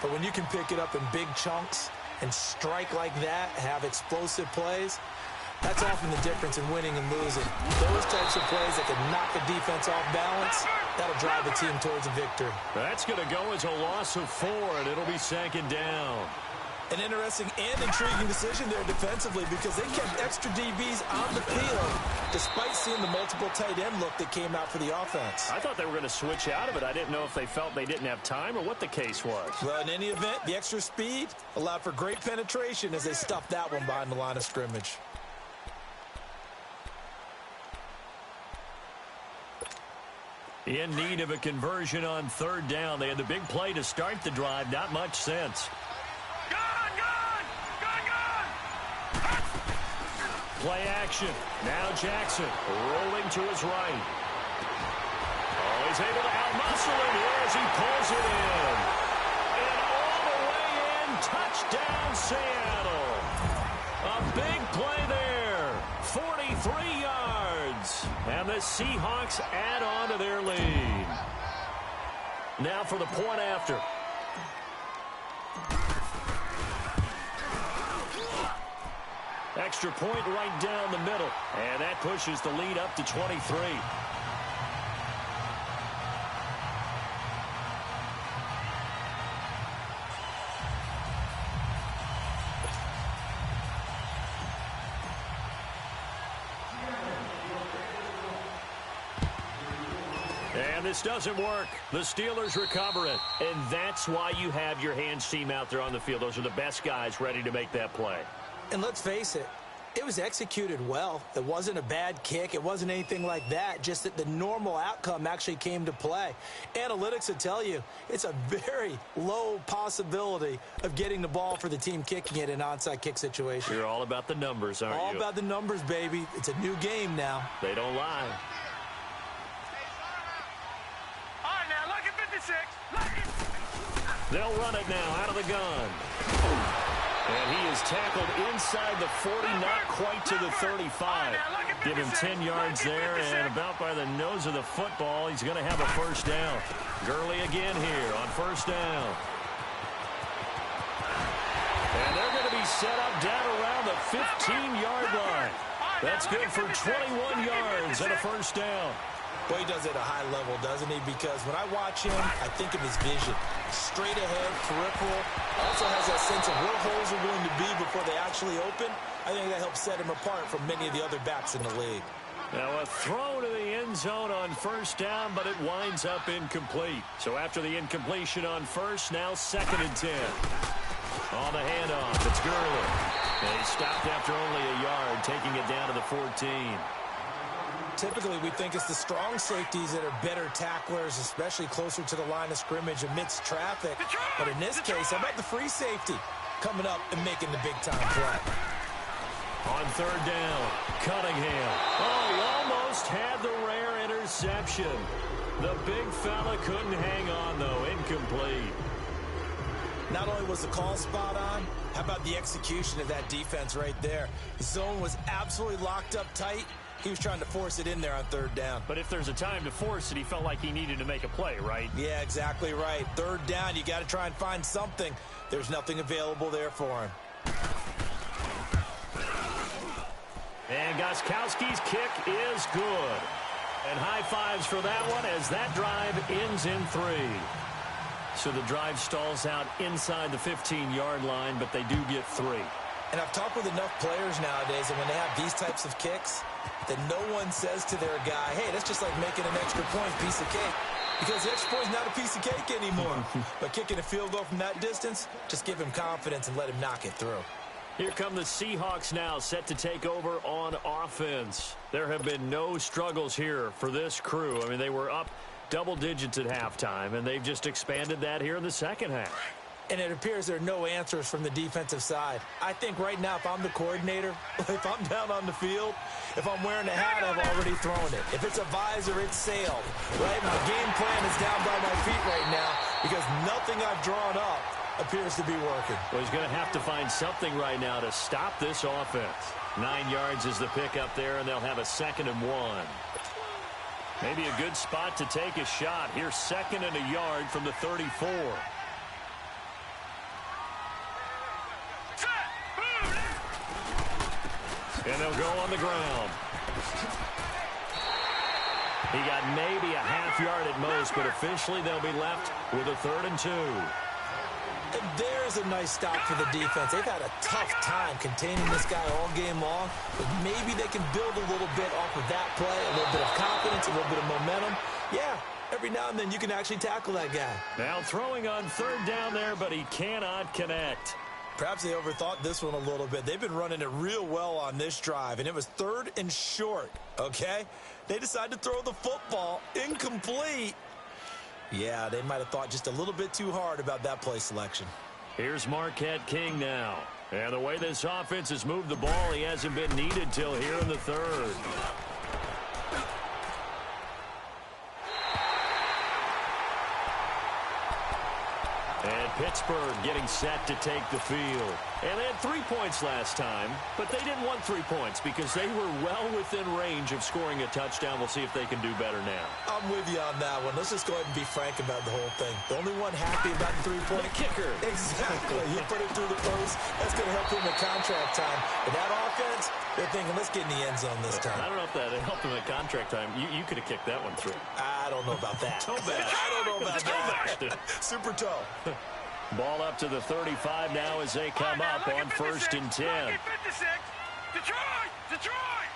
But when you can pick it up in big chunks and strike like that, have explosive plays, that's often the difference in winning and losing. Those types of plays that can knock a defense off balance, that'll drive a team towards a victory. That's going to go as a loss of 4, and it'll be second down. An interesting and intriguing decision there defensively because they kept extra DBs on the field despite seeing the multiple tight end look that came out for the offense. I thought they were going to switch out of it. I didn't know if they felt they didn't have time or what the case was. Well, in any event, the extra speed allowed for great penetration as they stuffed that one behind the line of scrimmage. In need of a conversion on third down. They had the big play to start the drive. Not much sense. Play action. Now Jackson rolling to his right. Oh, he's able to out-muscle him here as he pulls it in. And all the way in, touchdown Seattle. A big play there. 43 yards. And the Seahawks add on to their lead. Now for the point after. Extra point right down the middle. And that pushes the lead up to 23. And this doesn't work. The Steelers recover it. And that's why you have your hands team out there on the field. Those are the best guys ready to make that play. And let's face it, it was executed well. It wasn't a bad kick. It wasn't anything like that. Just that the normal outcome actually came to play. Analytics would tell you it's a very low possibility of getting the ball for the team kicking it in an onside kick situation. You're all about the numbers, aren't you? All about the numbers, baby. It's a new game now. They don't lie. All right, now, look at 56. They'll run it now out of the gun. And he is tackled inside the 40, not quite to the 35. Give him 10 yards there, and about by the nose of the football, he's going to have a first down. Gurley again here on first down. And they're going to be set up down around the 15-yard line. That's good for 21 yards and a first down. Well, he does it at a high level, doesn't he? Because when I watch him, I think of his vision. Straight ahead, peripheral. Also has that sense of where holes are going to be before they actually open. I think that helps set him apart from many of the other backs in the league. Now a throw to the end zone on first down, but it winds up incomplete. So after the incompletion on first, now 2nd and 10. On the handoff, it's Gurley. And he stopped after only a yard, taking it down to the 14. Typically, we think it's the strong safeties that are better tacklers, especially closer to the line of scrimmage amidst traffic. But in this case, how about the free safety coming up and making the big-time play? On third down, Cunningham. Oh, he almost had the rare interception. The big fella couldn't hang on, though. Incomplete. Not only was the call spot on, how about the execution of that defense right there? The zone was absolutely locked up tight. He was trying to force it in there on third down. But if there's a time to force it, he felt like he needed to make a play, right? Yeah, exactly right. Third down, you got to try and find something. There's nothing available there for him. And Gostkowski's kick is good. And high fives for that one as that drive ends in 3. So the drive stalls out inside the 15-yard line, but they do get 3. And I've talked with enough players nowadays, and when they have these types of kicks, that no one says to their guy, hey, that's just like making an extra point, piece of cake. because the extra point is not a piece of cake anymore. But kicking a field goal from that distance, just give him confidence and let him knock it through. Here come the Seahawks now, set to take over on offense. There have been no struggles here for this crew. I mean, they were up double digits at halftime, and they've just expanded that here in the second half. And it appears there are no answers from the defensive side. I think right now, if I'm the coordinator, if I'm down on the field, if I'm wearing a hat, I've already thrown it. If it's a visor, it's sailed, right? My game plan is down by my feet right now because nothing I've drawn up appears to be working. Well, he's going to have to find something right now to stop this offense. 9 yards is the pick up there, and they'll have a 2nd and 1. Maybe a good spot to take a shot. Here's 2nd and a yard from the 34. And they'll go on the ground. He got maybe a half yard at most, but officially they'll be left with a 3rd and 2. And there's a nice stop for the defense. They've had a tough time containing this guy all game long, but maybe they can build a little bit off of that play, a little bit of confidence, a little bit of momentum. Yeah, every now and then you can actually tackle that guy. Now throwing on 3rd down there, but he cannot connect. Perhaps they overthought this one a little bit. They've been running it real well on this drive, and it was 3rd and short, okay? They decided to throw the football incomplete. Yeah, they might have thought just a little bit too hard about that play selection. Here's Marquette King now. And the way this offense has moved the ball, he hasn't been needed till here in the 3rd. And Pittsburgh getting set to take the field. And they had 3 points last time, but they didn't want 3 points because they were well within range of scoring a touchdown. We'll see if they can do better now. I'm with you on that one. Let's just go ahead and be frank about the whole thing. The only one happy about the 3-point kicker. Exactly. You put it through the post. That's going to help him at contract time. But that offense, they're thinking, let's get in the end zone this time. I don't know if that helped him at contract time. You could have kicked that one through. I don't know about that. Toe bash. I don't know about that. Super toe. Ball up to the 35 now as they come up on 1st and 10. Detroit! Detroit!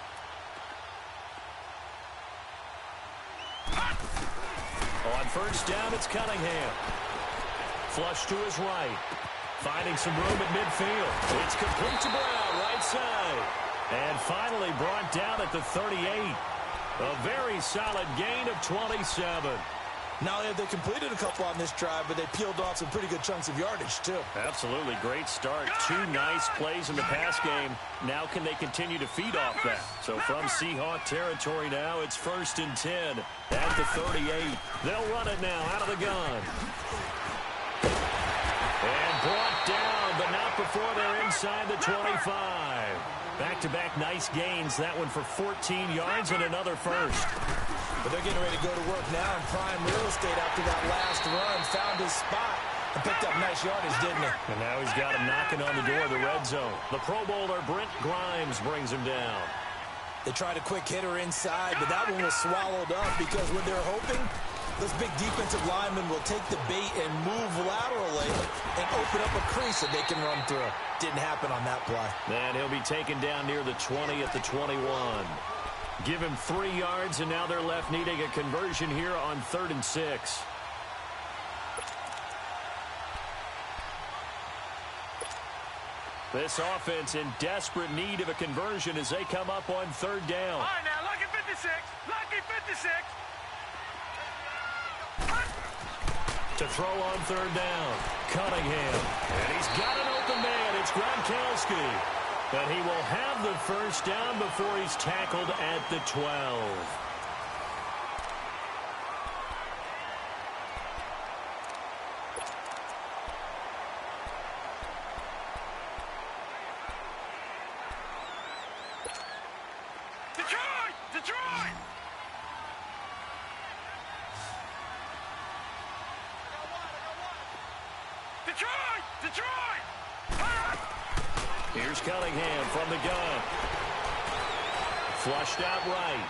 On 1st down, it's Cunningham. Flush to his right. Finding some room at midfield. It's complete to Brown, right side. And finally brought down at the 38. A very solid gain of 27. Not only have they completed a couple on this drive, but they peeled off some pretty good chunks of yardage, too. Absolutely. Great start. 2 nice plays in the pass game. Now can they continue to feed off that? So from Seahawk territory now, it's 1st and 10 at the 38. They'll run it now out of the gun. And brought down, but not before they're inside the 25. Back-to-back nice gains. That one for 14 yards and another first. But they're getting ready to go to work now in prime real estate after that last run. Found his spot and picked up nice yardage, didn't he? And now he's got him knocking on the door of the red zone. The Pro Bowler, Brent Grimes, brings him down. They tried a quick hitter inside, but that one was swallowed up because when they're hoping, this big defensive lineman will take the bait and move laterally and open up a crease that they can run through. Didn't happen on that play. And he'll be taken down near the 20 at the 21. Give him 3 yards, and now they're left needing a conversion here on 3rd and 6. This offense in desperate need of a conversion as they come up on 3rd down. All right, now, lucky 56. Lucky 56. To throw on 3rd down. Cunningham. And he's got an open man. It's Gronkowski. But he will have the 1st down before he's tackled at the 12. Detroit! Detroit! Detroit! Detroit! Here's Cunningham from the gun. Flushed out right.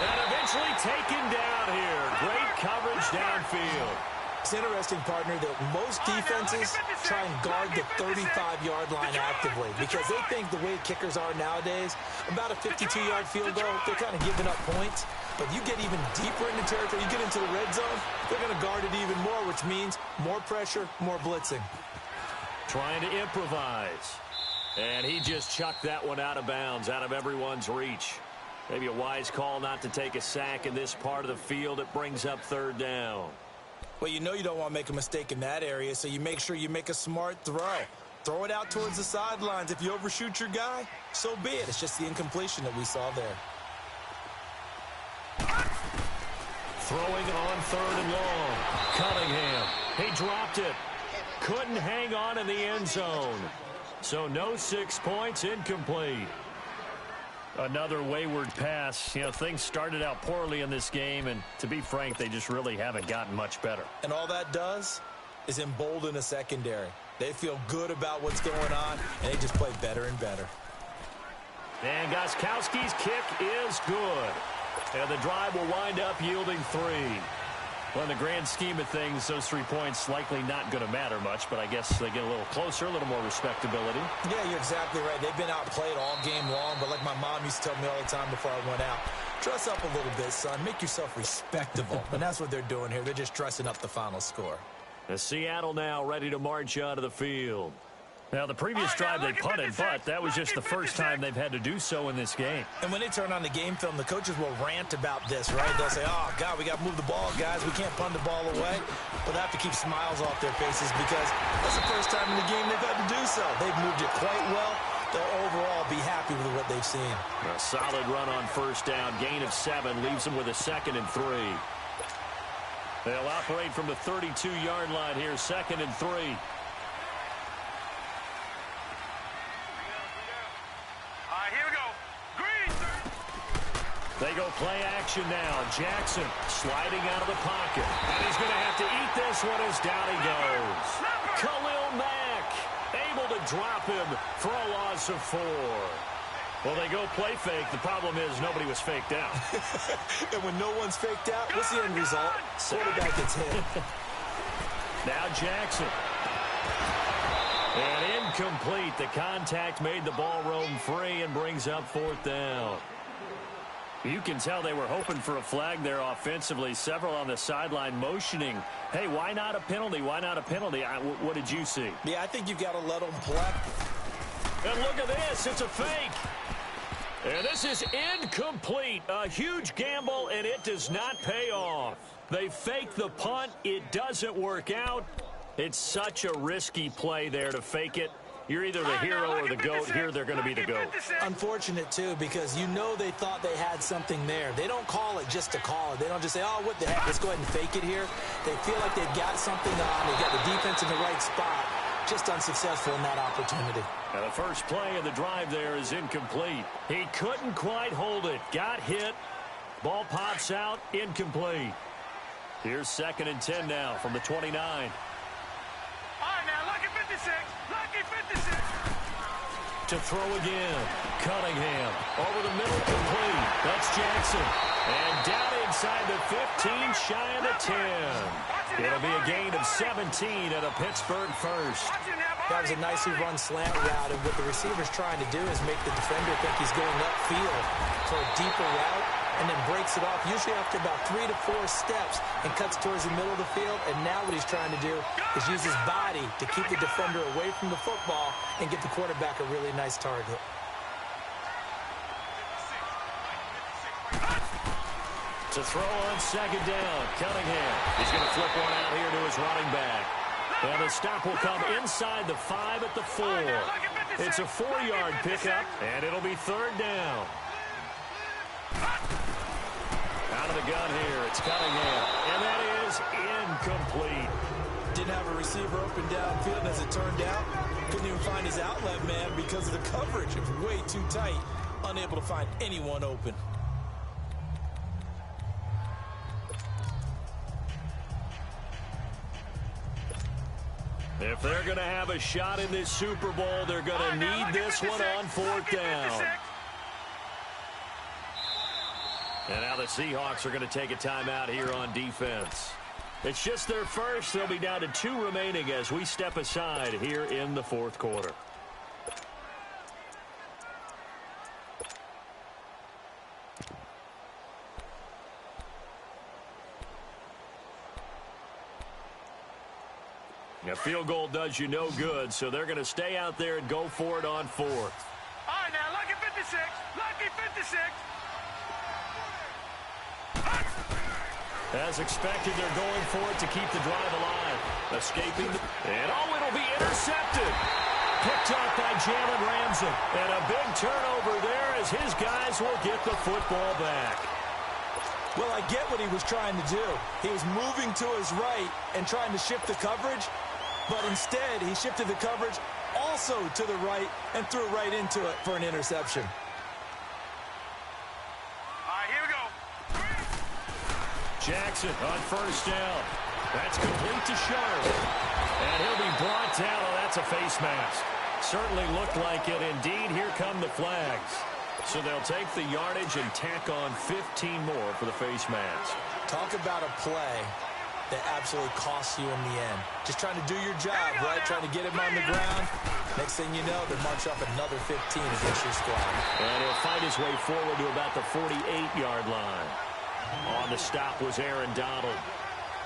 And eventually taken down here. Great coverage downfield. It's interesting, partner, that most defenses try and guard the 35-yard line actively because they think the way kickers are nowadays, about a 52-yard field goal, they're kind of giving up points. But you get even deeper into territory, you get into the red zone, they're going to guard it even more, which means more pressure, more blitzing. Trying to improvise. And he just chucked that one out of bounds, out of everyone's reach. Maybe a wise call not to take a sack in this part of the field. It brings up third down. Well, you know you don't want to make a mistake in that area, so you make sure you make a smart throw. Throw it out towards the sidelines. If you overshoot your guy, so be it. It's just the incompletion that we saw there. Throwing on third and long. Cunningham. He dropped it. Couldn't hang on in the end zone. So no 6 points, incomplete. Another wayward pass. You know, things started out poorly in this game, and to be frank, they just really haven't gotten much better. And all that does is embolden a secondary. They feel good about what's going on, and they just play better and better. And Gostkowski's kick is good. And the drive will wind up yielding 3. Well, in the grand scheme of things, those 3 points likely not going to matter much, but I guess they get a little closer, a little more respectability. Yeah, you're exactly right. They've been outplayed all game long, but like my mom used to tell me all the time before I went out, dress up a little bit, son. Make yourself respectable. And that's what they're doing here. They're just dressing up the final score. The Seattle now ready to march onto the field. Now, the previous drive they punted, but that was just the first time they've had to do so in this game. And when they turn on the game film, the coaches will rant about this, right? They'll say, oh, God, we got to move the ball, guys. We can't punt the ball away. But they have to keep smiles off their faces because that's the first time in the game they've had to do so. They've moved it quite well. They'll overall be happy with what they've seen. A solid run on first down. Gain of 7 leaves them with a 2nd and 3. They'll operate from the 32-yard line here, 2nd and 3. They go play action now. Jackson sliding out of the pocket. And he's going to have to eat this one as down he goes. Khalil Mack able to drop him for a loss of 4. Well, they go play fake. The problem is nobody was faked out. And when no one's faked out, what's the end result? Quarterback gets hit. Now Jackson. And incomplete. The contact made the ball roam free and brings up 4th down. You can tell they were hoping for a flag there offensively. Several on the sideline motioning, hey, why not a penalty? Why not a penalty? What did you see? Yeah, I think you've got to let them play. And look at this. It's a fake. And this is incomplete. A huge gamble, and it does not pay off. They fake the punt. It doesn't work out. It's such a risky play there to fake it. You're either the hero or the GOAT. Here they're going to be the GOAT. Unfortunate, too, because you know they thought they had something there. They don't call it just to call it. They don't just say, oh, what the heck, let's go ahead and fake it here. They feel like they've got something on. They've got the defense in the right spot. Just unsuccessful in that opportunity. Now the first play of the drive there is incomplete. He couldn't quite hold it. Got hit. Ball pops out. Incomplete. Here's 2nd and 10 now from the 29. All right, now, lucky 56. Lucky 56. To throw again. Cunningham. Over the middle, complete. That's Jackson. And down inside the 15, shy of the 10. It'll be a gain of 17 and a Pittsburgh first. That was a nicely run slant route, and what the receiver's trying to do is make the defender think he's going upfield for a deeper route, and then breaks it off, usually after about 3 to 4 steps, and cuts towards the middle of the field. And now what he's trying to do is use his body to keep the defender away from the football and get the quarterback a really nice target. To throw on 2nd down, Cunningham. He's going to flip one out here to his running back. And the stop will come inside the 5 at the 4. It's a 4-yard pickup, and it'll be 3rd down. Out of the gun here, it's Cunningham. And that is incomplete. Didn't have a receiver open downfield, as it turned out. Couldn't even find his outlet man because of the coverage. It was way too tight. Unable to find anyone open. If they're going to have a shot in this Super Bowl, they're going to need this one on 4th down. And now the Seahawks are going to take a timeout here on defense. It's just their first. They'll be down to 2 remaining as we step aside here in the 4th quarter. A field goal does you no good, so they're going to stay out there and go for it on fourth. All right, now, lucky 56. Lucky 56. As expected, they're going for it to keep the drive alive. Escaping. And, it'll be intercepted. Picked up by Jalen Ramsey. And a big turnover there as his guys will get the football back. Well, I get what he was trying to do. He was moving to his right and trying to shift the coverage, but instead he shifted the coverage also to the right and threw right into it for an interception. All right, here we go. Jackson on first down. That's complete to Sharp. And he'll be brought down. Oh, that's a face mask. Certainly looked like it. Indeed, here come the flags. So they'll take the yardage and tack on 15 more for the face mask. Talk about a play that absolutely costs you in the end. Just trying to do your job, right? Trying to get him on the ground. Next thing you know, they march up another 15 against your squad. And he'll fight his way forward to about the 48-yard line. On the stop was Aaron Donald.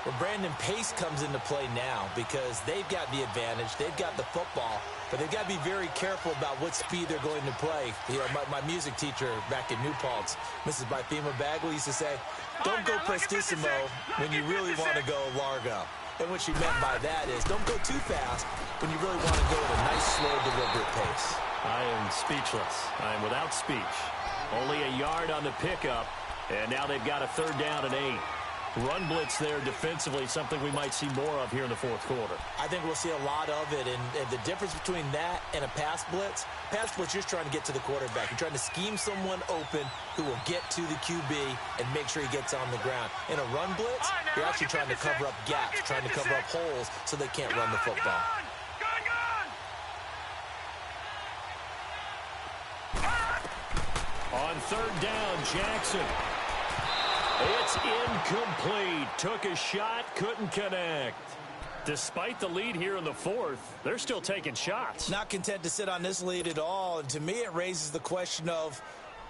Well, Brandon, pace comes into play now because they've got the advantage. They've got the football, but they've got to be very careful about what speed they're going to play. You know, my music teacher back in New Paltz, Mrs. Bythema Bagley, used to say, don't go prestissimo when you really want to go largo. And what she meant by that is don't go too fast when you really want to go at a nice, slow, deliberate pace. I am speechless. I am without speech. Only a yard on the pickup, and now they've got a third down and 8. Run blitz there defensively, something we might see more of here in the fourth quarter. I think we'll see a lot of it, and the difference between that and a pass blitz, you're trying to get to the quarterback. You're trying to scheme someone open who will get to the QB and make sure he gets on the ground. In a run blitz, you're actually trying to cover up gaps, trying to cover up holes so they can't run the football. On third down, Jackson. It's incomplete. Took a shot, couldn't connect. Despite the lead here in the fourth, they're still taking shots. Not content to sit on this lead at all. And to me, it raises the question of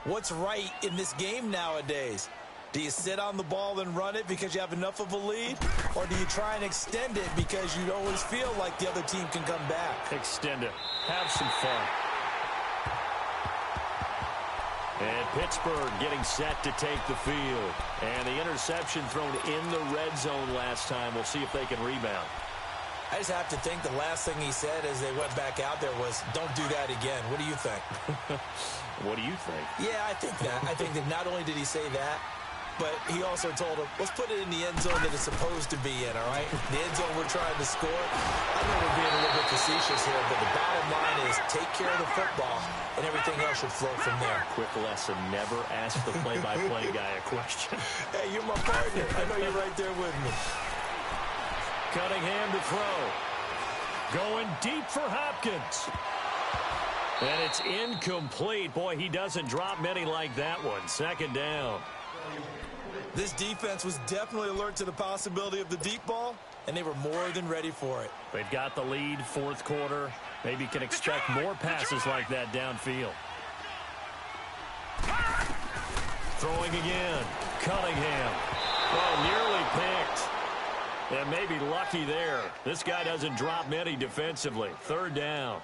what's right in this game nowadays. Do you sit on the ball and run it because you have enough of a lead? Or do you try and extend it because you always feel like the other team can come back? Extend it. Have some fun. And Pittsburgh getting set to take the field. And the interception thrown in the red zone last time. We'll see if they can rebound. I just have to think the last thing he said as they went back out there was, don't do that again. What do you think? What do you think? Yeah, I think that. I think that not only did he say that, but he also told him, let's put it in the end zone that it's supposed to be in, all right? The end zone we're trying to score. I know we're being a little bit facetious here, but the bottom line is take care of the football, and everything else should flow from there. Quick lesson, never ask the play-by-play guy a question. Hey, you're my partner. I know you're right there with me. Cunningham to throw. Going deep for Hopkins. And it's incomplete. Boy, he doesn't drop many like that one. Second down. This defense was definitely alert to the possibility of the deep ball, and they were more than ready for it. They've got the lead, fourth quarter. Maybe can expect more passes like that downfield. Throwing again. Cunningham. Oh, nearly picked. And maybe lucky there. This guy doesn't drop many defensively. Third down.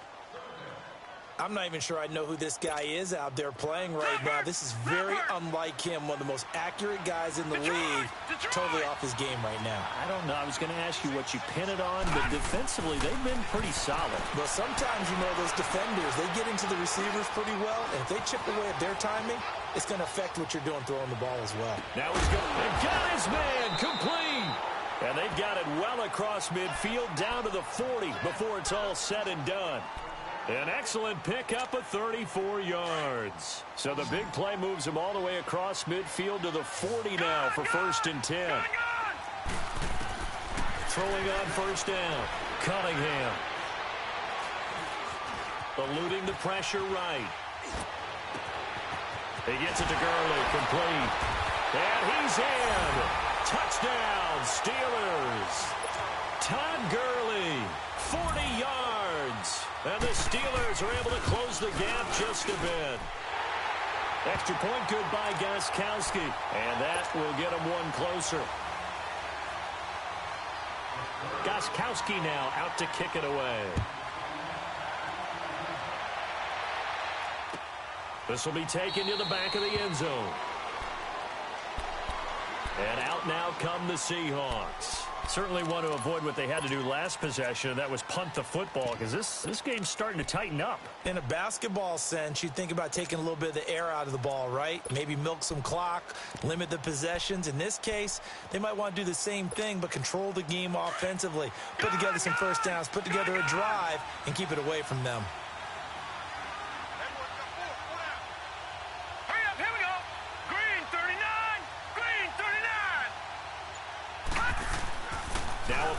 I'm not even sure I know who this guy is out there playing right now. This is very unlike him, one of the most accurate guys in the league, totally off his game right now. I don't know. I was going to ask you what you pin it on, but defensively, they've been pretty solid. Well, sometimes, you know, those defenders, they get into the receivers pretty well, and if they chip away at their timing, it's going to affect what you're doing throwing the ball as well. Now he's got his man complete. And they've got it well across midfield down to the 40 before it's all said and done. An excellent pickup of 34 yards. So the big play moves him all the way across midfield to the 40 now for first and 10. Throwing on first down. Cunningham. Eluding the pressure right. He gets it to Gurley. Complete. And he's in. Touchdown, Steelers. Todd Gurley, 40 yards. And the Steelers are able to close the gap just a bit. Extra point good by Gostkowski. And that will get him one closer. Gostkowski now out to kick it away. This will be taken to the back of the end zone. And out now come the Seahawks. Certainly want to avoid what they had to do last possession. That was punt the football, because this game's starting to tighten up. In a basketball sense, you think about taking a little bit of the air out of the ball, right? Maybe milk some clock, limit the possessions. In this case, they might want to do the same thing, but control the game offensively. Put together some first downs, put together a drive, and keep it away from them.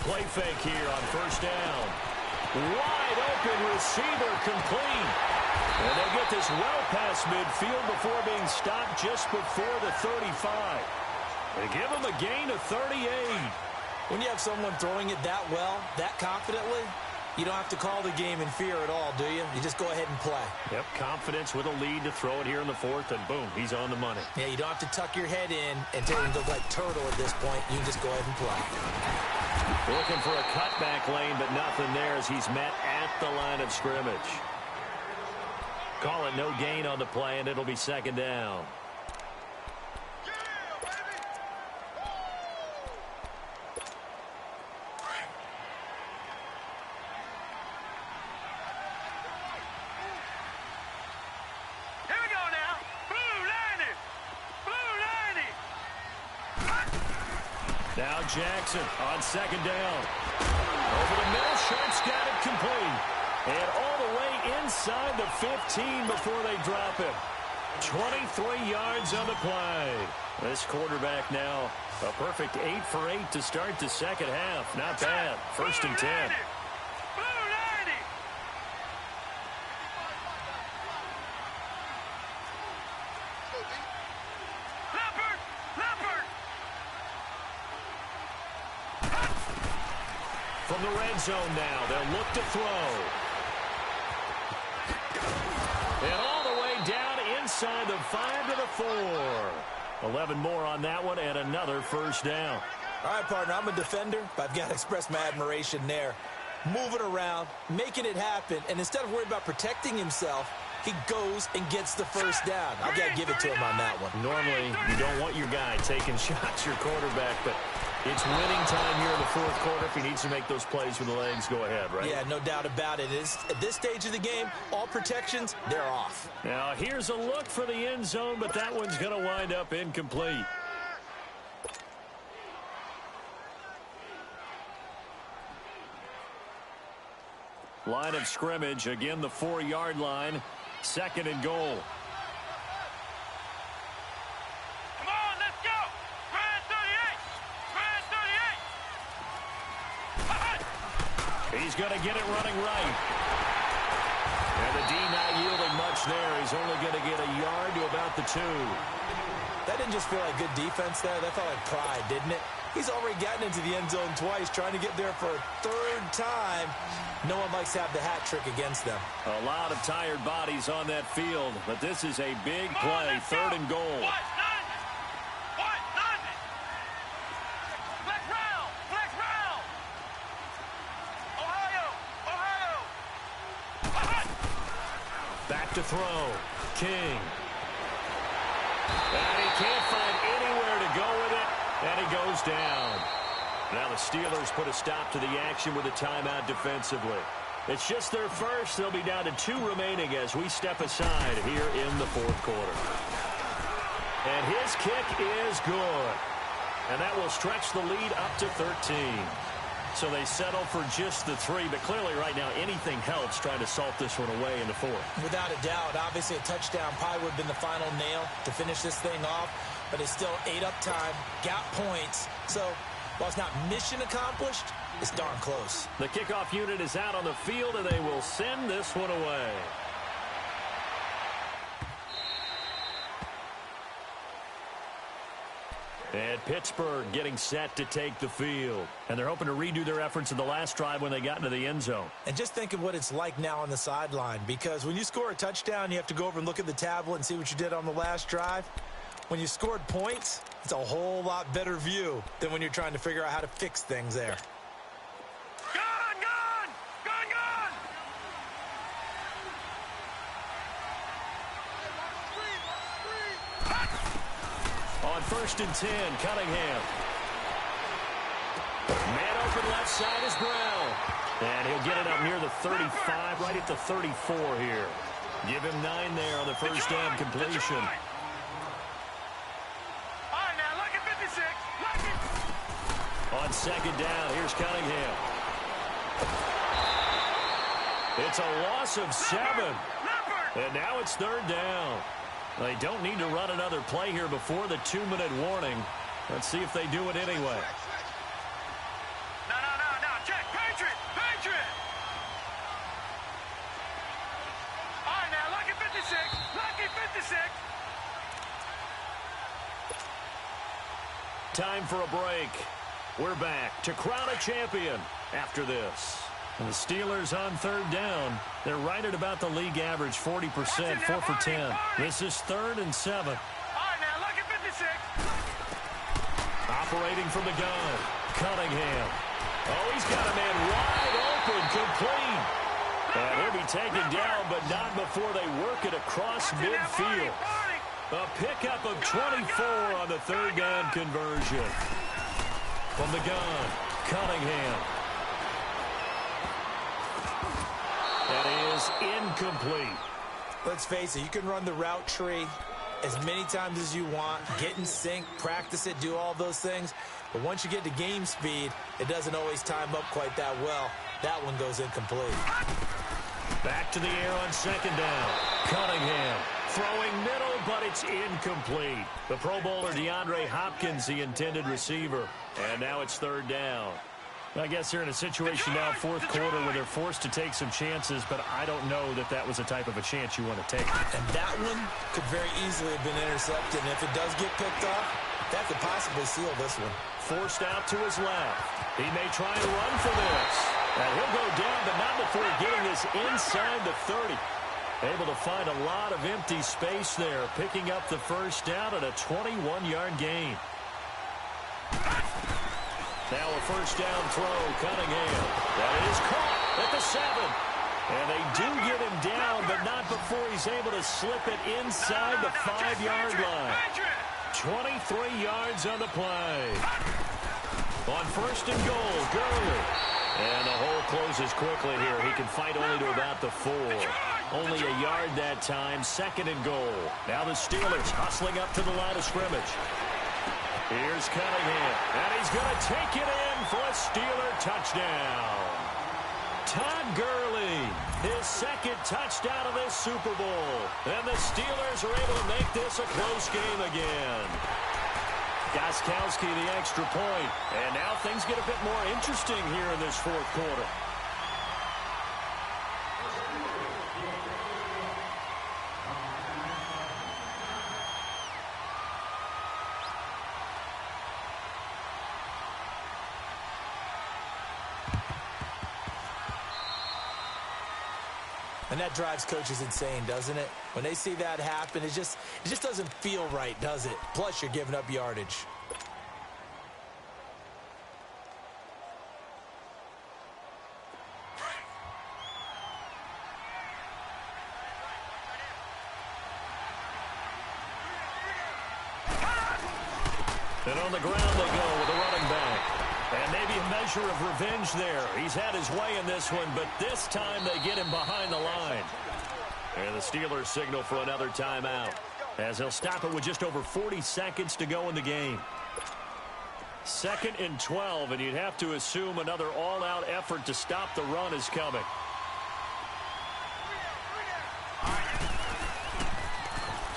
Play fake here on first down. Wide open receiver complete. And they get this well past midfield before being stopped just before the 35. They give them a gain of 38. When you have someone throwing it that well, that confidently, you don't have to call the game in fear at all, do you? You just go ahead and play. Yep, confidence with a lead to throw it here in the fourth, and boom, he's on the money. Yeah, you don't have to tuck your head in and tell him to look like turtle at this point. You can just go ahead and play. Looking for a cutback lane, but nothing there as he's met at the line of scrimmage. Call it no gain on the play, and it'll be second down. Jackson on second down. Over the middle, Sharp's got it complete. And all the way inside the 15 before they drop it. 23 yards on the play. This quarterback now a perfect 8 for 8 to start the second half. Not bad. First and 10. From the red zone now, they'll look to throw. And all the way down inside the 5 to the 4. 11 more on that one and another first down. All right, partner, I'm a defender, but I've got to express my admiration there. Moving around, making it happen, and instead of worrying about protecting himself, he goes and gets the first down. I've got to give it to him on that one. Normally, you don't want your guy taking shots, your quarterback, but it's winning time here in the fourth quarter. If he needs to make those plays with the legs, go ahead, right? Yeah, no doubt about it. At this stage of the game, all protections, they're off. Now, here's a look for the end zone, but that one's going to wind up incomplete. Line of scrimmage, again the 4-yard line, second and goal. Come on, let's go! Brad 38! Brad 38! He's going to get it running right. And the D not yielding much there. He's only going to get a yard to about the 2. That didn't just feel like good defense there. That felt like pride, didn't it? He's already gotten into the end zone twice, trying to get there for a third time. No one likes to have the hat trick against them. A lot of tired bodies on that field, but this is a big play, third and goal. Flex round! Flex round! Ohio! Back to throw. King. And he can't find anywhere to go with it, and he goes down. Now the Steelers put a stop to the action with a timeout defensively. It's just their first. They'll be down to 2 remaining as we step aside here in the fourth quarter. And his kick is good. And that will stretch the lead up to 13. So they settle for just the 3, but clearly right now anything helps trying to salt this one away in the fourth. Without a doubt, obviously a touchdown probably would have been the final nail to finish this thing off, but it's still 8 up time, got points. So while it's not mission accomplished, it's darn close. The kickoff unit is out on the field, and they will send this one away. And Pittsburgh getting set to take the field. And they're hoping to redo their efforts in the last drive when they got into the end zone. And just think of what it's like now on the sideline, because when you score a touchdown, you have to go over and look at the tablet and see what you did on the last drive. When you scored points, it's a whole lot better view than when you're trying to figure out how to fix things there. first and 10. Cunningham. Man open left side is Brown. And he'll get it up near the 35, right at the 34 here. Give him 9 there on the first down completion. On second down, here's Cunningham. It's a loss of 7. And now it's third down. They don't need to run another play here before the 2-minute warning. Let's see if they do it anyway. No. Check. Patriot. All right, now, lucky 56. Lucky 56. Time for a break. We're back to crown a champion after this. And the Steelers on third down. They're right at about the league average, 40%, 4 for 10. This is 3rd and 7. All right, now, lucky 56. Operating from the gun, Cunningham. Oh, he's got a man wide open, complete. And he'll be taken down, but not before they work it across midfield. A pickup of 24 on the third down conversion. From the gun, Cunningham. That is incomplete. Let's face it, you can run the route tree as many times as you want, get in sync, practice it, do all those things. But once you get to game speed, it doesn't always time up quite that well. That one goes incomplete. Back to the air on second down. Cunningham throwing middle, but it's incomplete. The Pro Bowler DeAndre Hopkins, the intended receiver. And now it's third down. I guess they're in a situation now, fourth quarter, where they're forced to take some chances, but I don't know that that was the type of a chance you want to take. And that one could very easily have been intercepted. And if it does get picked off, that could possibly seal this one. Forced out to his left. He may try and run for this. And he'll go down, but not before getting this inside the 30. Able to find a lot of empty space there, picking up the first down at a 21-yard gain. Now a first down throw, Cunningham. That is caught at the 7. And they do get him down, but not before he's able to slip it inside the 5-yard line. 23 yards on the play. On first and goal, Gurley. And the hole closes quickly here. He can fight only to about the 4. Only a yard that time, second and goal. Now the Steelers hustling up to the line of scrimmage. Here's Cunningham, and he's going to take it in for a Steeler touchdown. Todd Gurley, his second touchdown of this Super Bowl. And the Steelers are able to make this a close game again. Gostkowski the extra point. And now things get a bit more interesting here in this fourth quarter. And that drives coaches insane, doesn't it? When they see that happen, it just doesn't feel right, does it? Plus, you're giving up yardage. And on the ground they go with a running back. And maybe a measure of revenge there. He's had his way in this one, but this time they get him behind the line. And the Steelers signal for another timeout, as they'll stop it with just over 40 seconds to go in the game. 2nd and 12, and you'd have to assume another all-out effort to stop the run is coming.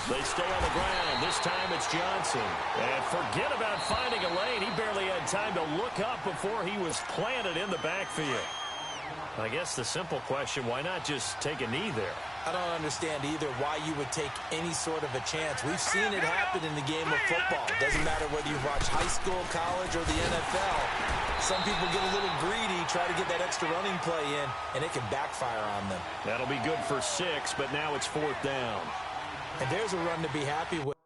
They stay on the ground. This time it's Johnson. And forget about finding a lane. He barely had time to look up before he was planted in the backfield. I guess the simple question, why not just take a knee there? I don't understand either why you would take any sort of a chance. We've seen it happen in the game of football. It doesn't matter whether you watch high school, college, or the NFL. Some people get a little greedy, try to get that extra running play in, and it can backfire on them. That'll be good for 6, but now it's 4th down. And there's a run to be happy with.